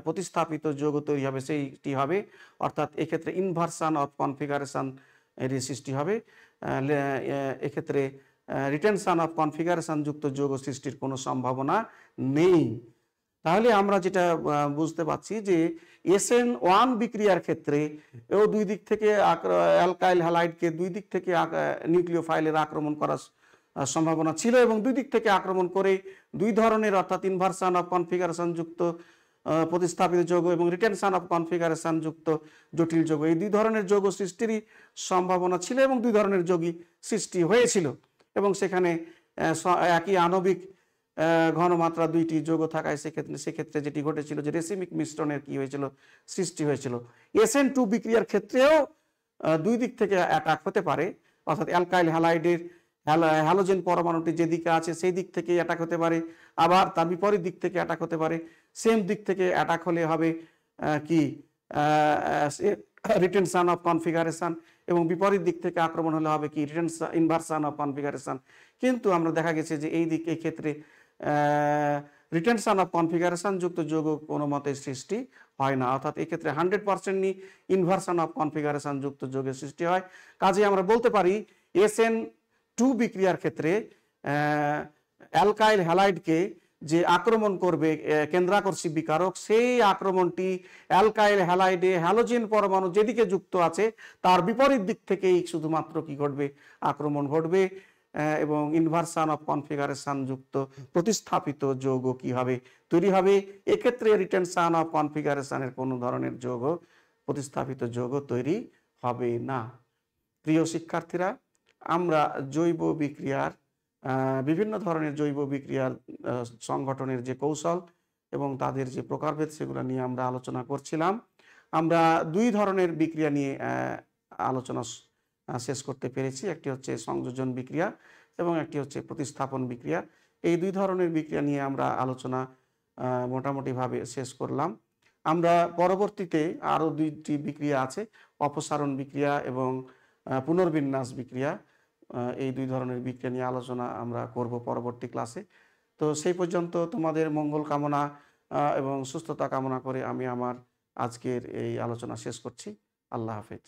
প্রতিস্থাপিত যৌগ তৈরি হবে সেইটি হবে, অর্থাৎ এক্ষেত্রে ইনভার্সন অফ কনফিগারেশন এর সৃষ্টি হবে। এক্ষেত্রে রিটেনশন অফ কনফিগারেশন যুক্ত যৌগ সৃষ্টির কোনো সম্ভাবনা নেই। তাহলে আমরা যেটা বুঝতে পারছি যে SN1 বিক্রিয়ার ক্ষেত্রে এও দুই দিক থেকে অ্যালকাইল হ্যালাইডকে দুই দিক থেকে নিউক্লিওফাইলের আক্রমণ করার সম্ভাবনা ছিল এবং দুই দিক থেকে আক্রমণ করে দুই ধরনের, অর্থাৎ ইনভার্সন অফ কনফিগারেশন যুক্ত প্রতিস্থাপিত যৌগ এবং রিটেনশন অফ কনফিগারেশন যুক্ত জটিল যৌগ, এই দুই ধরনের যৌগ সৃষ্টিরই সম্ভাবনা ছিল এবং দুই ধরনের যৌগই সৃষ্টি হয়েছিল এবং সেখানে একই আণবিক ঘনমাত্রা ২টি যৌগ থাকায় সেক্ষেত্রে যেটি ঘটেছিল যে রেসিমিক মিশ্রণের কি হয়েছিল, সৃষ্টি হয়েছিল। SN2 বিক্রিয়ার ক্ষেত্রেও ২ দিক থেকে অ্যাটাক হতে পারে, অর্থাৎ অ্যালকাইল হ্যালাইডের হ্যালোজেন পরমাণুটি যেদিকে আছে সেই দিক থেকে অ্যাটাক হতে পারে, আবার তার বিপরীত দিক থেকে অ্যাটাক হতে পারে। সেম দিক থেকে অ্যাটাক হলে হবে কি রিটেনশন অফ কনফিগারেশন, এবং বিপরীত দিক থেকে আক্রমণ হলে হবে কি ইনভার্সন অফ কনফিগারেশন। কিন্তু আমরা দেখা গেছে যে এই ক্ষেত্রে রিটেনশন অফ কনফিগারেশন যুক্ত যৌগ কোনো মতে সৃষ্টি হয় না, অর্থাৎ এক্ষেত্রে 100%ই ইনভার্সন অফ কনফিগারেশন যুক্ত যৌগের সৃষ্টি হয়। কাজে আমরা বলতে পারি SN2 বিক্রিয়ার ক্ষেত্রে অ্যালকাইল হ্যালাইডকে যে আক্রমণ করবে কেন্দ্রাকর্ষী বিকারক, সেই আক্রমণটি অ্যালকাইল হ্যালাইডে হ্যালোজেন পরমাণু যেদিকে যুক্ত আছে তার বিপরীত দিক থেকেই শুধুমাত্র কি ঘটবে, আক্রমণ ঘটবে, এবং ইনভার্সন অফ কনফিগারেশন যুক্ত প্রতিস্থাপিত যৌগ কি হবে, তৈরি হবে। এক্ষেত্রে রিটেনশন অফ কনফিগারেশনের কোনো ধরনের যৌগ, প্রতিস্থাপিত যৌগ তৈরি হবে না। প্রিয় শিক্ষার্থীরা, আমরা জৈব বিক্রিয়ার বিভিন্ন ধরনের জৈব বিক্রিয়ার সংগঠনের যে কৌশল এবং তাদের যে প্রকারভেদ সেগুলো নিয়ে আমরা আলোচনা করছিলাম। আমরা 2 ধরনের বিক্রিয়া নিয়ে আলোচনা শেষ করতে পেরেছি। একটি হচ্ছে সংযোজন বিক্রিয়া এবং একটি হচ্ছে প্রতিস্থাপন বিক্রিয়া। এই 2 ধরনের বিক্রিয়া নিয়ে আমরা আলোচনা মোটামুটিভাবে শেষ করলাম। আমরা পরবর্তীতে আরও 2টি বিক্রিয়া আছে, অপসারণ বিক্রিয়া এবং পুনর্বিন্যাস বিক্রিয়া। এই 2 ধরনের বিক্রিয়া নিয়ে আলোচনা আমরা করব পরবর্তী ক্লাসে। তো সেই পর্যন্ত তোমাদের মঙ্গল কামনা এবং সুস্থতা কামনা করে আমি আমার আজকের এই আলোচনা শেষ করছি। আল্লাহ হাফেজ।